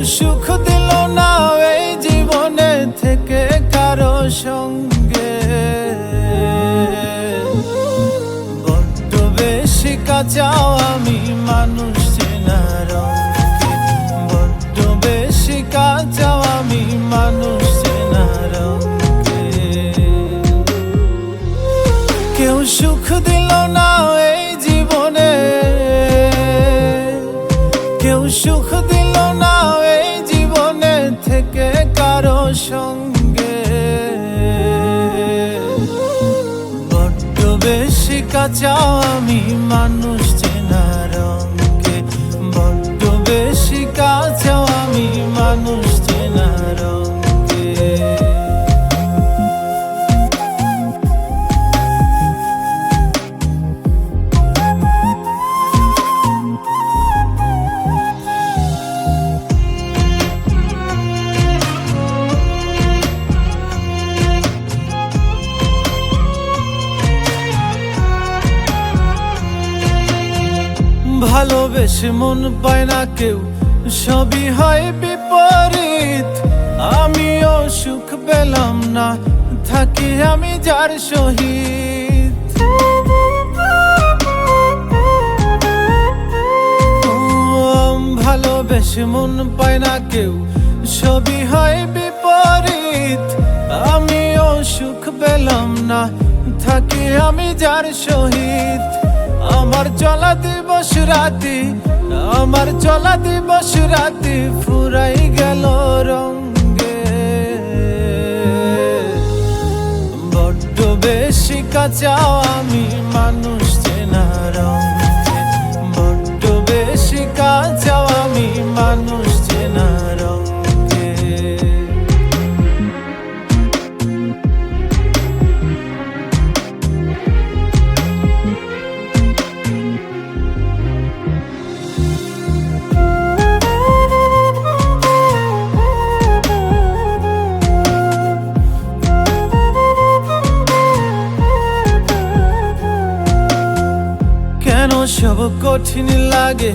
সুখ দিল না এই জীবনে থেকে কারো সঙ্গে, বড্ড বেশি কাঁচাও আমি মানুষ চেনার অঙ্কে, বড্ড বেশি কাঁচাও আমি মানুষ চেনার অঙ্কে। কেউ সুখ দিল না এই জীবনে, কেউ সুখ দিল না এই জীবনে থেকে কারো সঙ্গে, বড্ড বেশি কাঁচাও আমি মানুষ চেনার অঙ্কে, বড্ড বেশি কাঁচাও আমি মানুষ চেনার অঙ্কে। ভালোবেসে মন পায় না কেউ, সবই হয় বিপরীত। আমিও সুখ পেলাম না, থাকি আমি যার সহিত। ভালোবেসে মন পায় না কেউ, সবই হয় বিপরীত। আমিও সুখ পেলাম না, থাকি আমি যার সহিত। আমার চলা দিবস রাতি, আমার চলা দিবস রাতি ফুরাই গেল রঙ্গে, বড্ড বেশি কাঁচাও আমি মানুষ চেনার অঙ্কে, বড্ড বেশি কাঁচাও আমি মানুষ চেনার অঙ্কে। সব কঠিন লাগে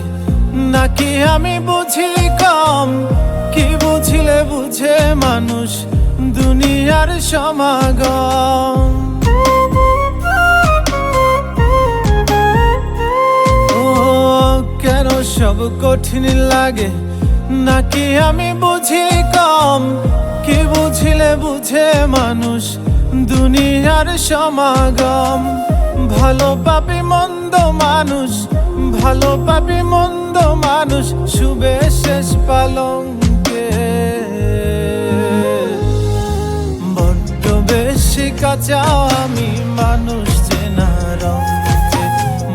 নাকি আমি বুঝি কম, কি বুঝিলে বুঝে মানুষ দুনিয়ার সমাগম। ও কেন সব কঠিন লাগে নাকি আমি বুঝি কম, কি বুঝিলে বুঝে মানুষ দুনিয়ার সমাগম। ভালো পাপি মন্দ মানুষ, ভালো পাপি মন্দ মানুষ শুবে শেষ পালঙ্কে, বড্ড বেশি কাঁচাও আমি মানুষ চেনার অঙ্কে,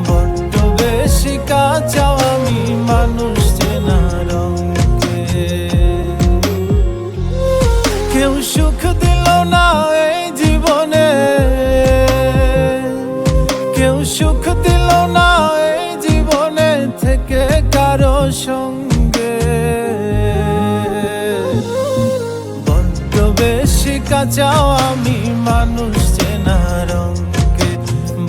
বড্ড বেশি কাঁচাও আমি মানুষ চেনার অঙ্কে। কেউ সুখ দিল না এই জীবনে, কেউ সুখ দিল না এই জীবনে থেকে কারো সঙ্গে, বড্ড বেশি কাঁচাও আমি মানুষ চেনার অঙ্কে,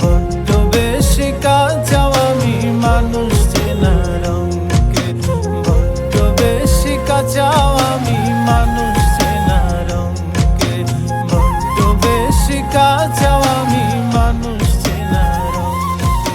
বড্ড বেশি কাঁচাও আমি মানুষ চেনার অঙ্কে, বড্ড বেশি কাঁচাও আমি মানুষ চেনার অঙ্কে, বড্ড বেশি কাঁচাও আমি মানুষ চেনার অঙ্কে।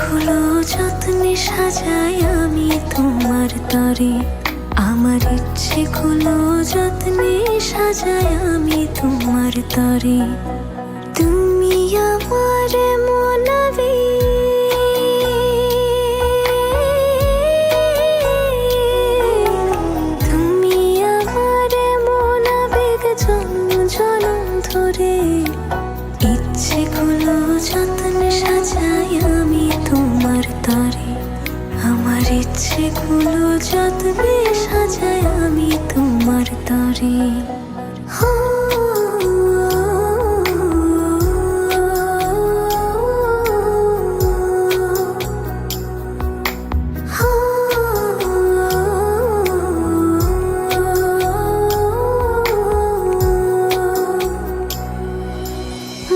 গুলো যত্নে সাজাই আমি তোমার তরে, আমার আমার ইচ্ছেগুলো যত্নে সাজাই আমি তোমার তরে। তুমি আমার মনাবে, তুমি আমার মনাবেগ জন্ম জনম ধরে। ইচ্ছেগুলো যত্নে সাজাই আমি তোমার তরে। আমার ইচ্ছেগুলো যত্নে সাজাই আমি তোমার তরে।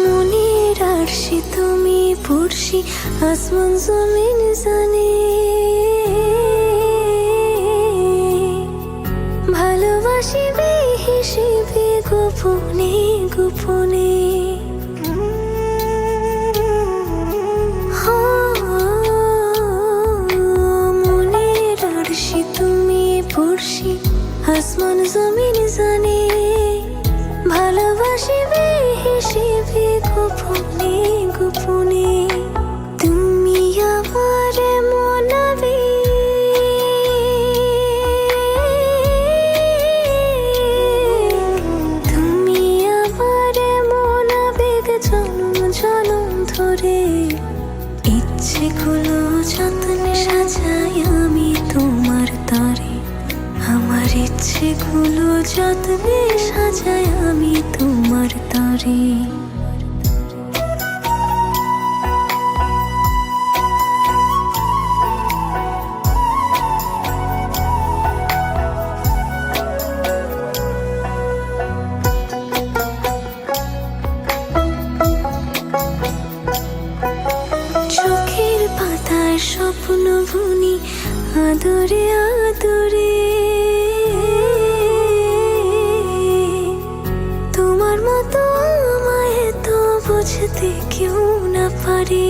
মনের আরশি তুমি পড়শি, আসমান জমিন জানে। ভালোবাসিবে হিসেবে গোপনে গোপনে। মনের আরশি তুমি পড়শি, আসমান জমিন জানে। ভালোবাসিবে হিসেবে গোপনে গোপনে। তুমি আমার মনাবে, তুমি আমার মনাবেগ জন্ম জনম ধরে। ইচ্ছেগুলো যত্নে সাজাই আমি তোমার তরে। আমার ইচ্ছেগুলো যত্নে সাজাই আমি তোমার তরে। চোখের পাতায় স্বপ্ন বুনি আদরে আদরে। তোমার মতো আমায় তো বুঝতে কেউ না পারে।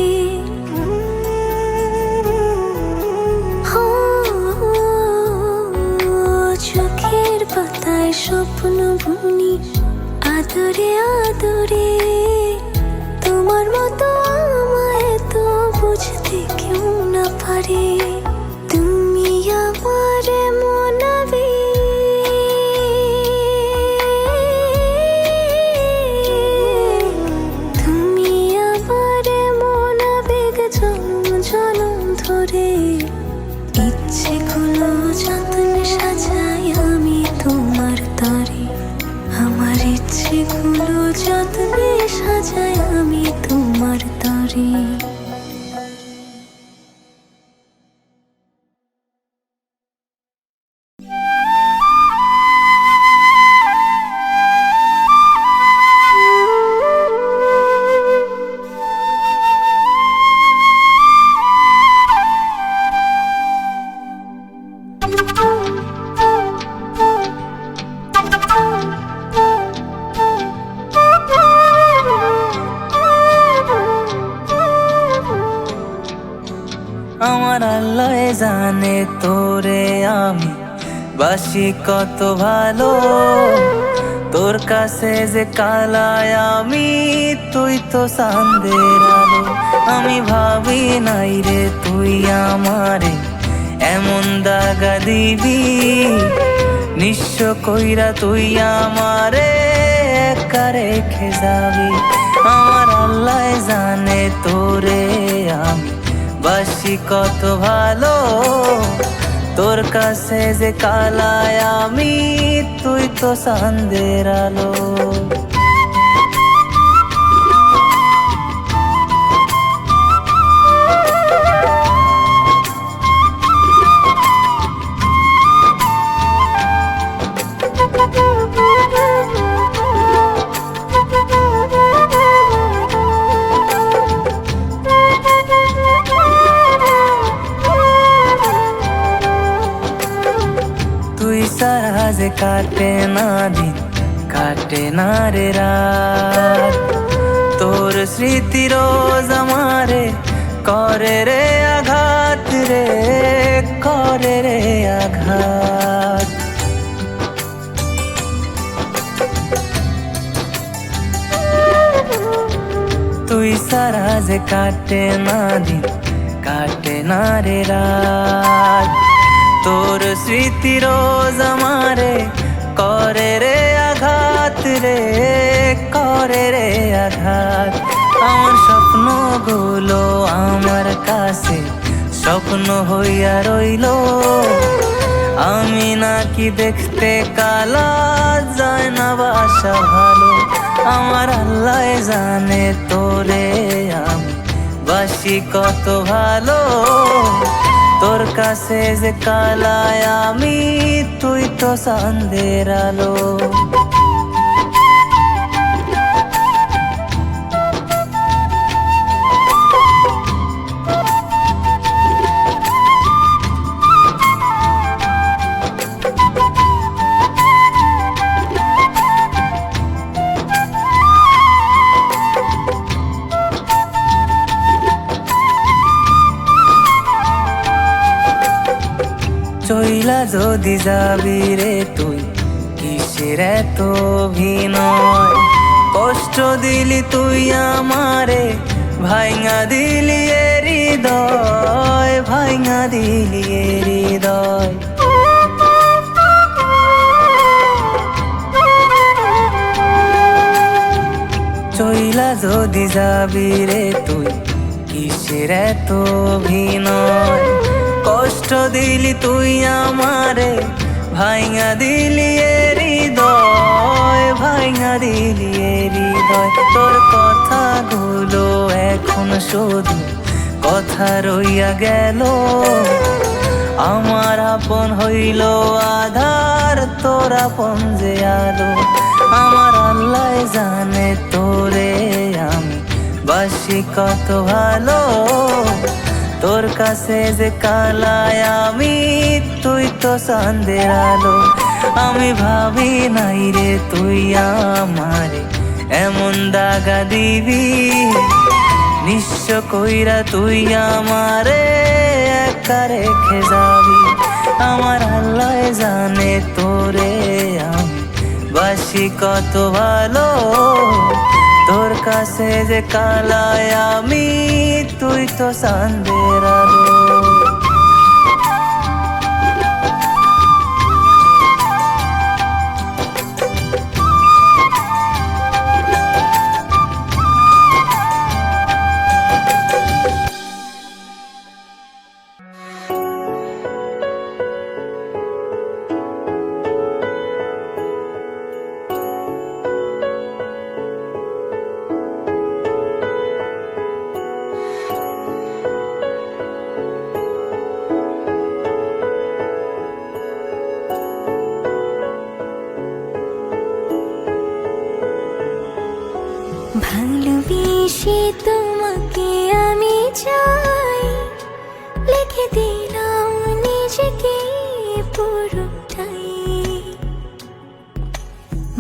চোখের পাতায় স্বপ্ন বুনি আদরে আদরে। তোমার মতো আমায় তো বুঝতে কেউ না পারে। তুমি আমার মনাবে, তুমি আমার মনাবেগ জন্ম জনম ধরে। ইচ্ছেগুলো যত্নে সাজাই আমি তোমার তরে। আমার ইচ্ছেগুলো যত্নে সাজাই আমি তোমার তরে। আমার আল্লাহ জানে তোরে আমি বাসি কত ভালো। তোর কাছে যে কালায় আমি, তুই তো চাঁদের আলো। আমি ভাবি নাই রে তুই আমারে এমন দাগা দিবি। নিঃস্ব কইরা তুই আমারে একা রেখে যাবি। আমার আল্লাহ জানে তোরে আমি বাসি কত ভালো। তোর কাছে যে কালায় আমি, তুই তো চাঁদের আলো। তুই সারা যে কাটে না দিন, কাটে না রে রাত। তোর স্মৃতি রোজ আমারে করে রে আঘাত রে, করে রে আঘাত। যে কাটে না দিন, কাটে না রে রাত। তোর স্মৃতি রোজ আমারে করে রে আঘাত রে, করে রে আঘাত। আমার স্বপ্নগুলো আমার কাছে স্বপ্ন হইয়া রইলো। আমি নাকি দেখতে কালা, যায় না বাসা ভালো। আমার আল্লাহ জানে তোরে আমি বাসি কত ভালো। তোর কাছে যে কালায় আমি, তুই তো চাঁদের আলো। চইলা যদি যাবি রে তুই, কিসের এত অভিনয়? কষ্ট দিলি তুই আমারে, ভাইঙা দিলি এ হৃদয়, ভাইঙা দিলি এ হৃদয়। চইলা যদি যাবি রে তুই, কিসের এত অভিনয়? কষ্ট দিলি তুই আমারে, ভাইঙা দিলি এ হৃদয়, ভাইঙা দিলি এ হৃদয়। তোর কথাগুলো এখন শুধু কথা রইয়া গেল। আমার আপন হইল আধার, তোর আপন যে আলো। আমার আল্লাহ জানে তোরে আমি বাসি কত ভালো। তোর কাছে যে কালায় আমি, তুই তো চাঁদের আলো। আমি ভাবি নাই রে তুই আমারে এমন দাগা দিবি। নিঃস্ব কইরা তুই আমারে একা রেখে যাবি। আমার আল্লাহ জানে তোরে আমি বাসি কত ভালো। তোর কাছে যে কালায় আমি, তুই তো চাঁদের আলো। ভালোবেসে তোমাকে আমি চাই, লিখে দিলাম নিজেকে পুরোটাই।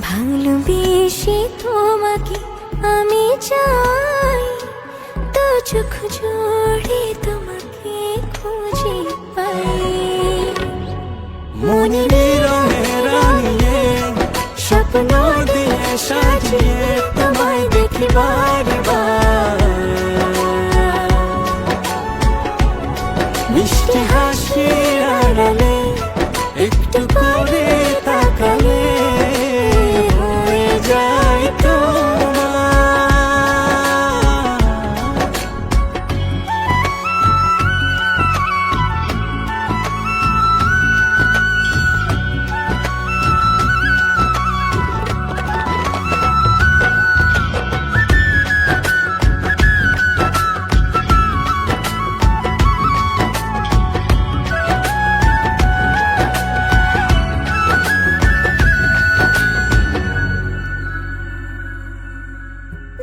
ভালোবেসে তোমাকে আমি চাই, তো চোখ জোড়ে তোমাকে খুঁজে পাই। মনের রঙে রাঙিয়ে, স্বপ্ন দিয়ে সাজিয়ে তোমায় দেখি বারবার। মিষ্টি হাসির আড়ালে একটু করে তাকালে হয়ে যায় তোমার।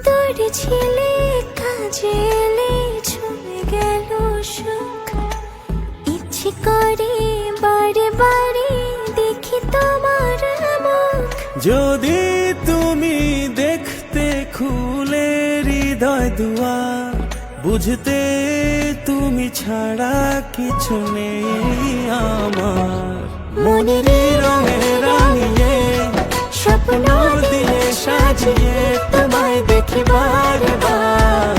দূরে ছিলে কাজে এলে ছুঁয়ে গেল সুখ। ইচ্ছে করে বারে বারে দেখি তোমার মুখ। যদি তুমি দেখতে খুলে হৃদয় দুয়ার, বুঝতে তুমি ছাড়া কিছু নেই আমার। মনের রঙে রাঙিয়ে, স্বপ্ন দিয়ে সাজিয়ে তোমায় দেখি বারবার।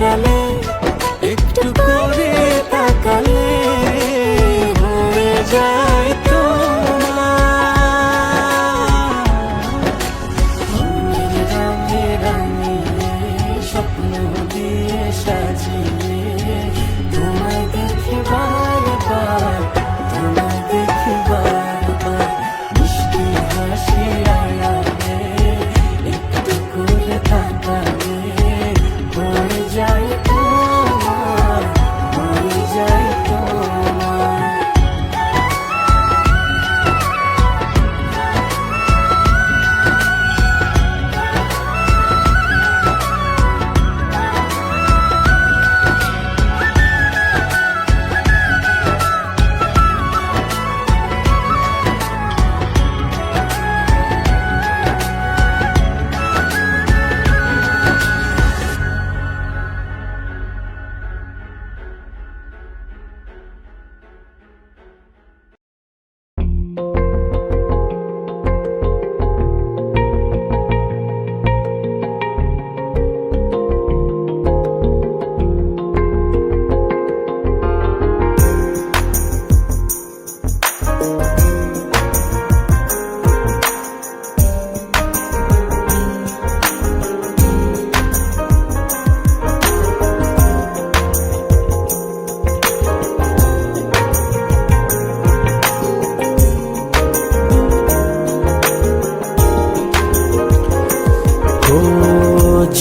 আড়ালে একটু করে তাকালে হয়ে যায় তোমার রঙে রঙে স্বপ্ন দিয়ে সাজিয়ে তোমায় দেখি বারবার, তোমায় দেখি বারবার মিষ্টি হাসি আড়ালে একটু করে তাকালে হয়ে যায় তোমার, হয়ে যায় তোমার।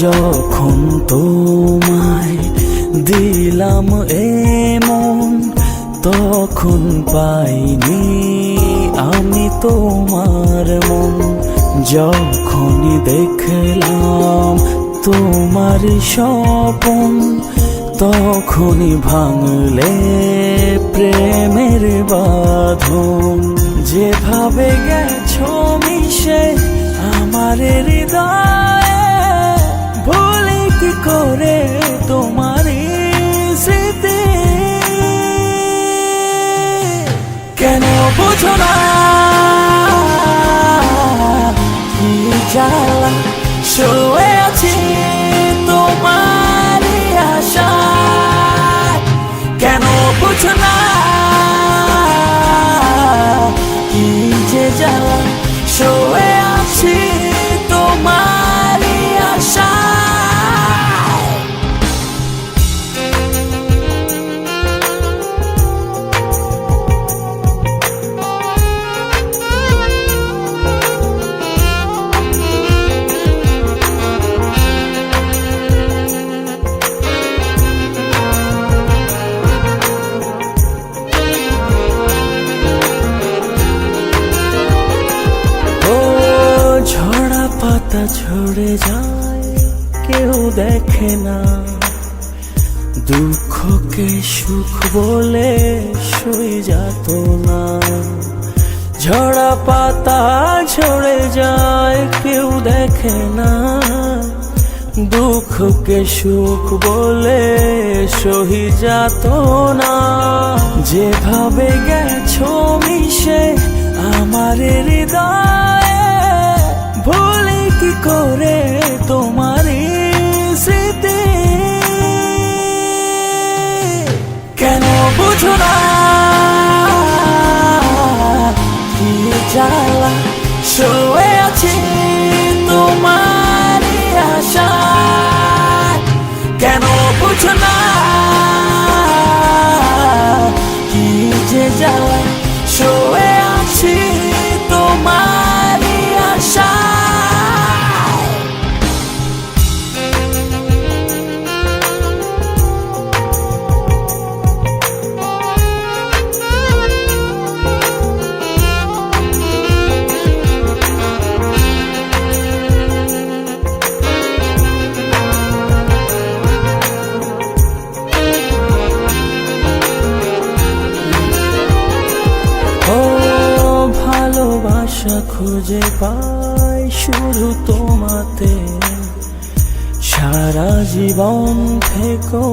যখন তোমায় দিলাম এমন তখন পাইনি আমি তোমার মন। যখনই দেখলাম তোমার স্বপন তখনই ভাঙলে প্রেমের বাঁধন। যেভাবে গেছো মিশে আমার হৃদয়ে ভুলে কি করে তোমার স্মৃতি। কেন বুঝো না কি জ্বালা শুয়ে আছি তোমার আশায়। কেন বুঝো না কি যে জ্বালা শুয়ে আছি তোমার আশায়। পাতা ঝরে যায় কেউ দেখে না, দুঃখকে সুখ বলে সই যেত না। ঝরা পাতা ঝরে যায় কেউ দেখে না, দুঃখকে সুখ বলে সহি যেত না। যেভাবে গেছো মিশে আমার হৃদয়ে ভুলে কি করে তোমার স্মৃতি। কেন বুঝো না কি জ্বালা শুয়ে আছি তোমার আশায়। কেন বুঝো না কি যে জ্বালা শুয়ে আছি তোমার আশায়। ভালোবাসা খুঁজে পাই শুধু তোমাতে, সারা জীবন থেকো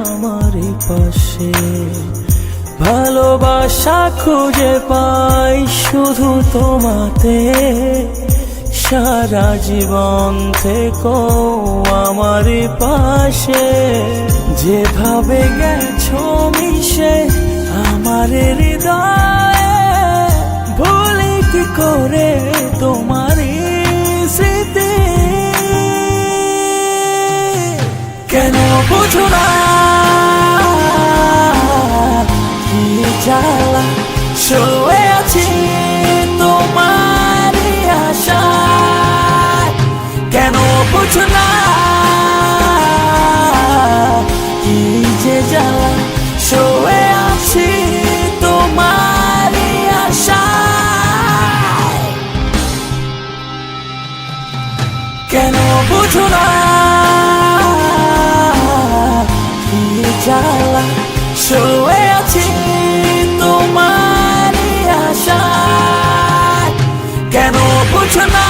আমার পাশে। ভালোবাসা খুঁজে পাই শুধু তোমাতে, সারা জীবন থেকো আমার পাশে, যেভাবে গেছো মিশে আমার হৃদয়ে, ভুলি কি করে তোমার স্মৃতি। কেন বুঝো না কি জ্বালা শুয়ে আছি তোমার আশায়। কেন বুঝো না কি যে জ্বালা শুয়ে আছি তোমার আশায়। কেন বুঝো না কি জ্বালা শুয়ে আছি তোমার আশায়। কেন বুঝো না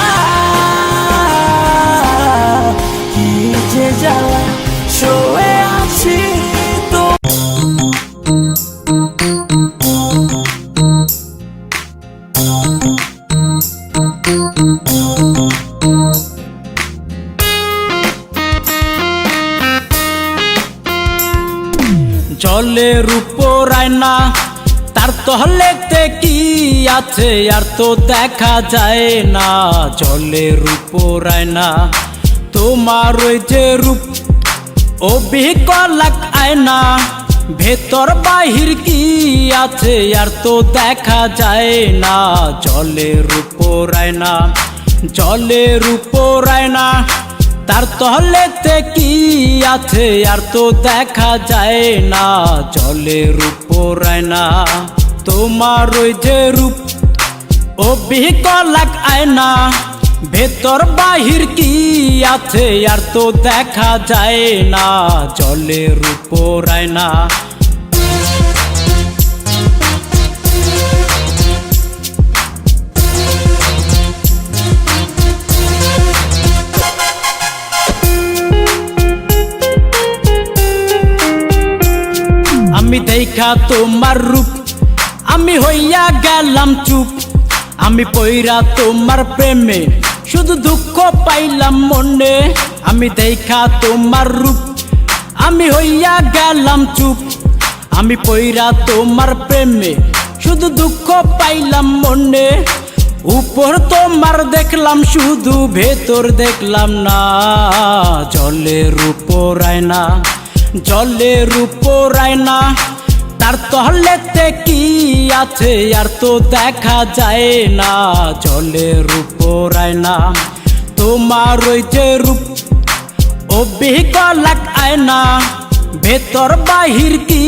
কি যে জ্বালা শুয়ে আছি তো। জলের উপর আয়না, তার তলেতে কি আছে আর তো দেখা যায় না। জলের উপর আয়না, তোমার ওই যে রূপ অবিকলাক আয়না, ভেতর বাহির কি আছে আর তো দেখা যায় না। জলের উপর আয়না, জলের উপর আয়না, তার তলেতে কি আছে আর তো দেখা যায় না। জলের উপর আয়না, তোমার ওই যে রূপ অবিকলাক আয়না, ভেতর বাহির কি আছে আর তো দেখা যায় না। জলের উপর আয়না, আমি দেখা তোমার রূপ আমি হইয়া গেলাম চুপ। আমি পইরা তোমার প্রেমে শুধু দুঃখ পাইলাম মনে। আমি দেখা তোমার রূপ আমি হইয়া গেলাম চুপ। আমি পইরা তোমার প্রেমে শুধু দুঃখ পাইলাম মনে। উপর তোমার দেখলাম শুধু, ভেতর দেখলাম না। জলের উপর আয়না, জলের উপর আয়না, তার তলেতে কি আছে আর তো দেখা যায় না। জলের উপর আয়না, তোমার ওই যে রূপ অবিকলাক আয়না, ভেতর বাহির কি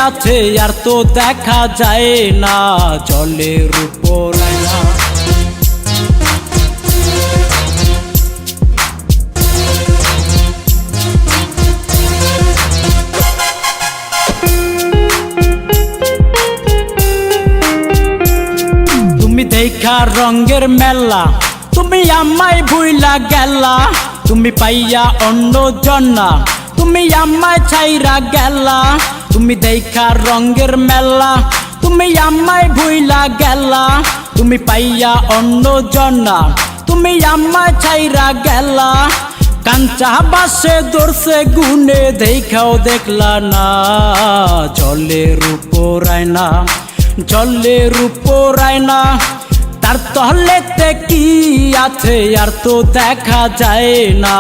আছে আর তো দেখা যায় না। জলের উপর আয়না, তুমি দেখা রঙের মেলা, তুমি আমায় ভুইলা গেলা। তুমি পাইয়া অন্য জন্না, তুমি আমায় ছাইরা গেলা। তুমি দেখা রঙের মেলা, তুমি আমায় ভুইলা গেলা। তুমি পাইয়া অন্য জন্না, তুমি আমায় ছাইরা গেলা। কাঞ্চা বাসে দর্শে গুনে দেখাও দেখলা না। জলের উপর আয়না, জলের উপর আয়না, তার তলেতে কি আছে আর তো দেখা যায় না।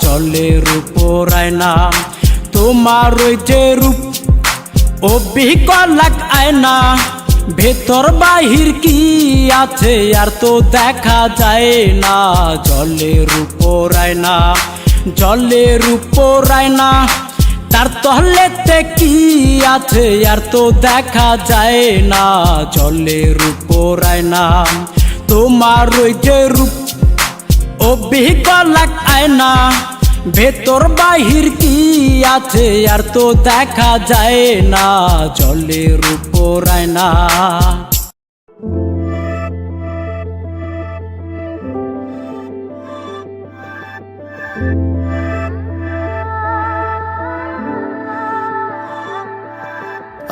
জলের উপর আয়না, তোমার ওই যে রূপ অবিকলাক আয়না, ভেতর বাহির কি আছে আর তো দেখা যায় না। জলের উপর আয়না, জলের উপর আয়না, তার তলেতে কি আছে আর তো দেখা যায় না। জলের উপর আয়না, তোমার ওই যে রূপ অবিকলাক আয়না, ভেতর বাহির কি আছে আর তো দেখা যায় না। জলের উপর আয়না।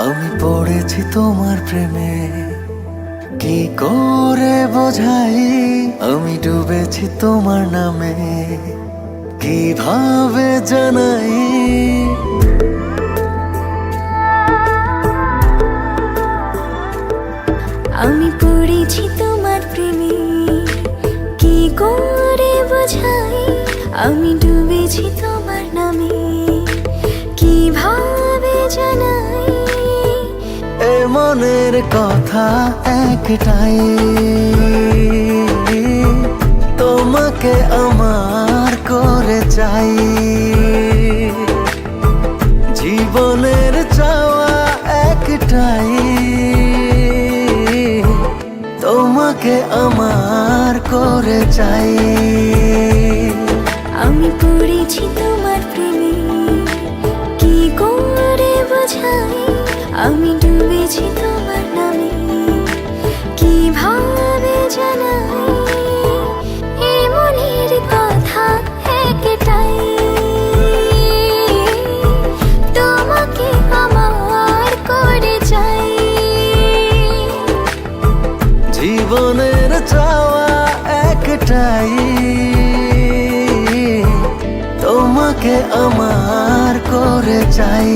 আমি পড়েছি তোমার প্রেমে, কি করে বোঝাই আমি ডুবেছি তোমার নামে, কিভাবে জানাই আমি পড়েছি তোমার প্রেমে, কি করে বোঝাই আমি ডুবেছি তোমার নামে, কিভাবে জানাই এ মনের কথা একটাই, তোমাকে আমার করে চাই। জীবনের চাওয়া একটাই, তোমাকে আমার করে চাই। আমি পড়েছি তোমার প্রেমে, কি করে বোঝাই আমি ডুবেছি তোমার নামে, কিভাবে জানাই এই মনের কথা একটাই, তোমাকে আমার করে চাই। জীবনের চাওয়া একটাই, তোমাকে আমার করে চাই।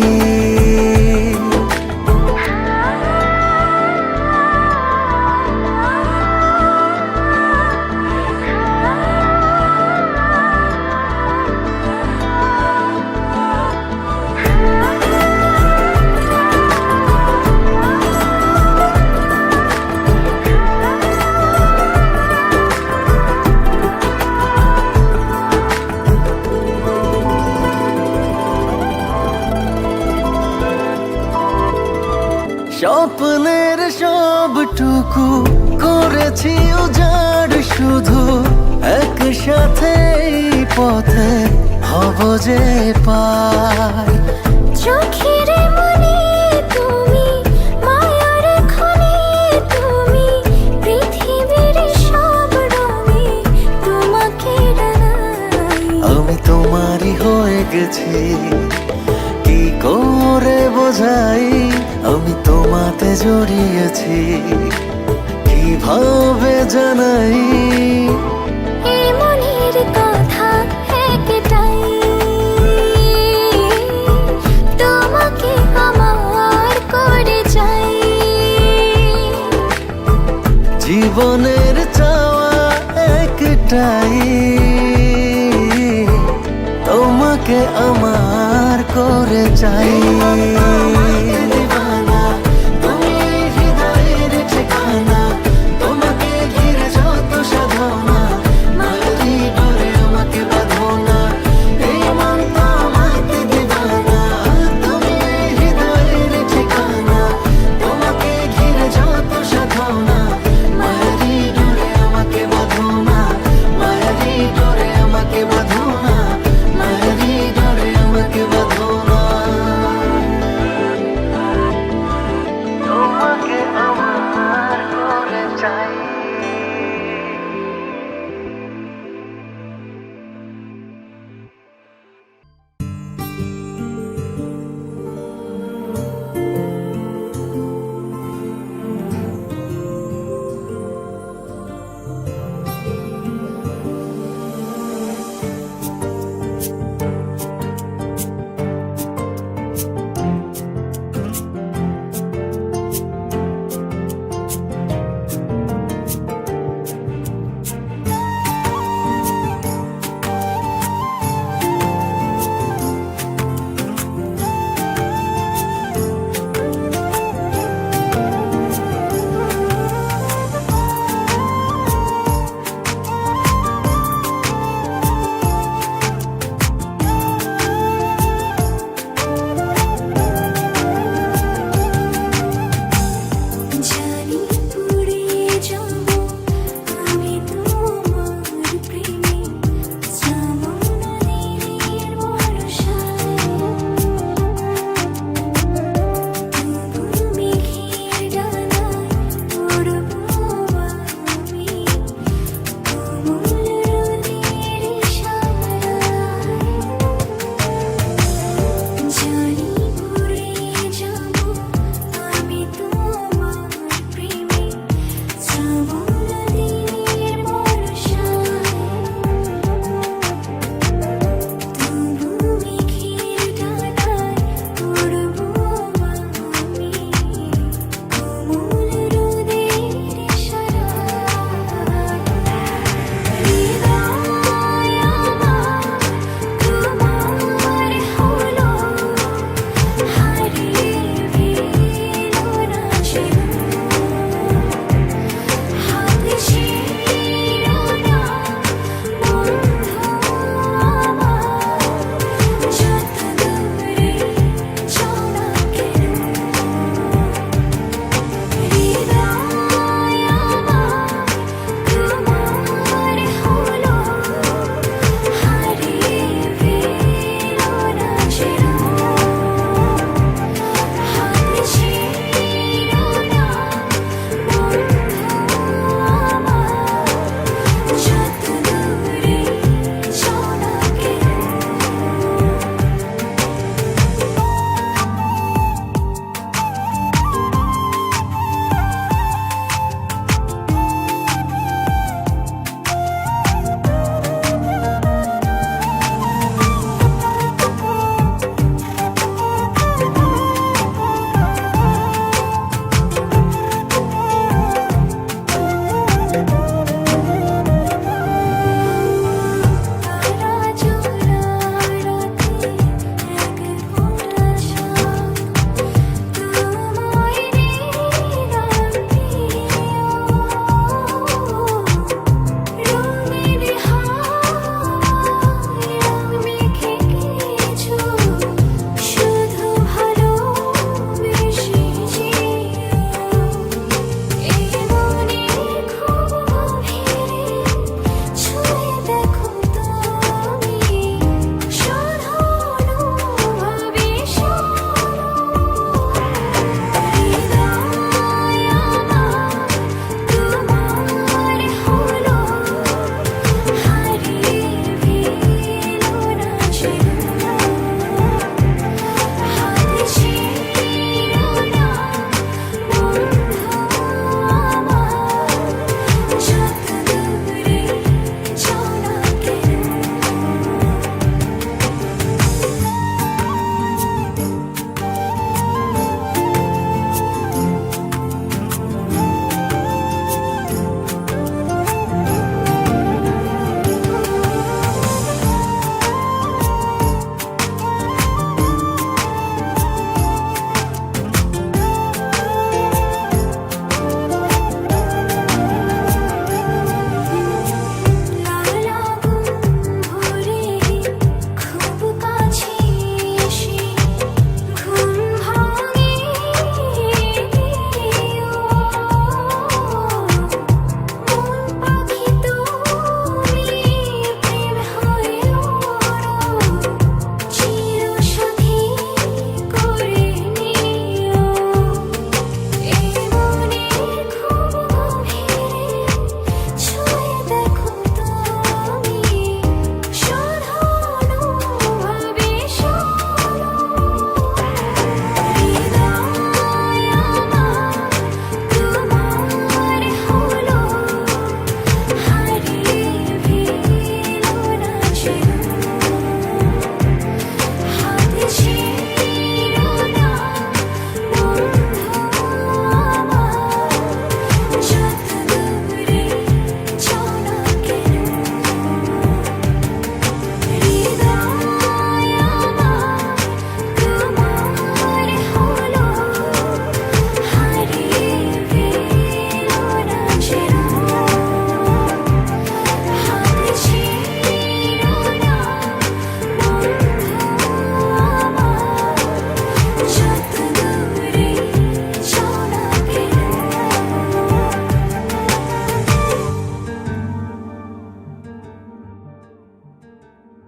স্বপ্নের সবটুকু করেছি উজাড়, শুধু একসাথে পথে হব যে পাই। চোখের মনে তুমি, মায়ার খনি তুমি, পৃথিবীর সব রঙে তোমাকে ডানাই। আমি তোমারই হয়ে গেছি, কি করে বোঝাই আমি তোমাতে জড়িয়েছি, কিভাবে জানাই এই মনের কথা একটাই, তোমাকে আমার করে চাই। জীবনের চাওয়া একটাই, তোমাকে আমার করে চাই।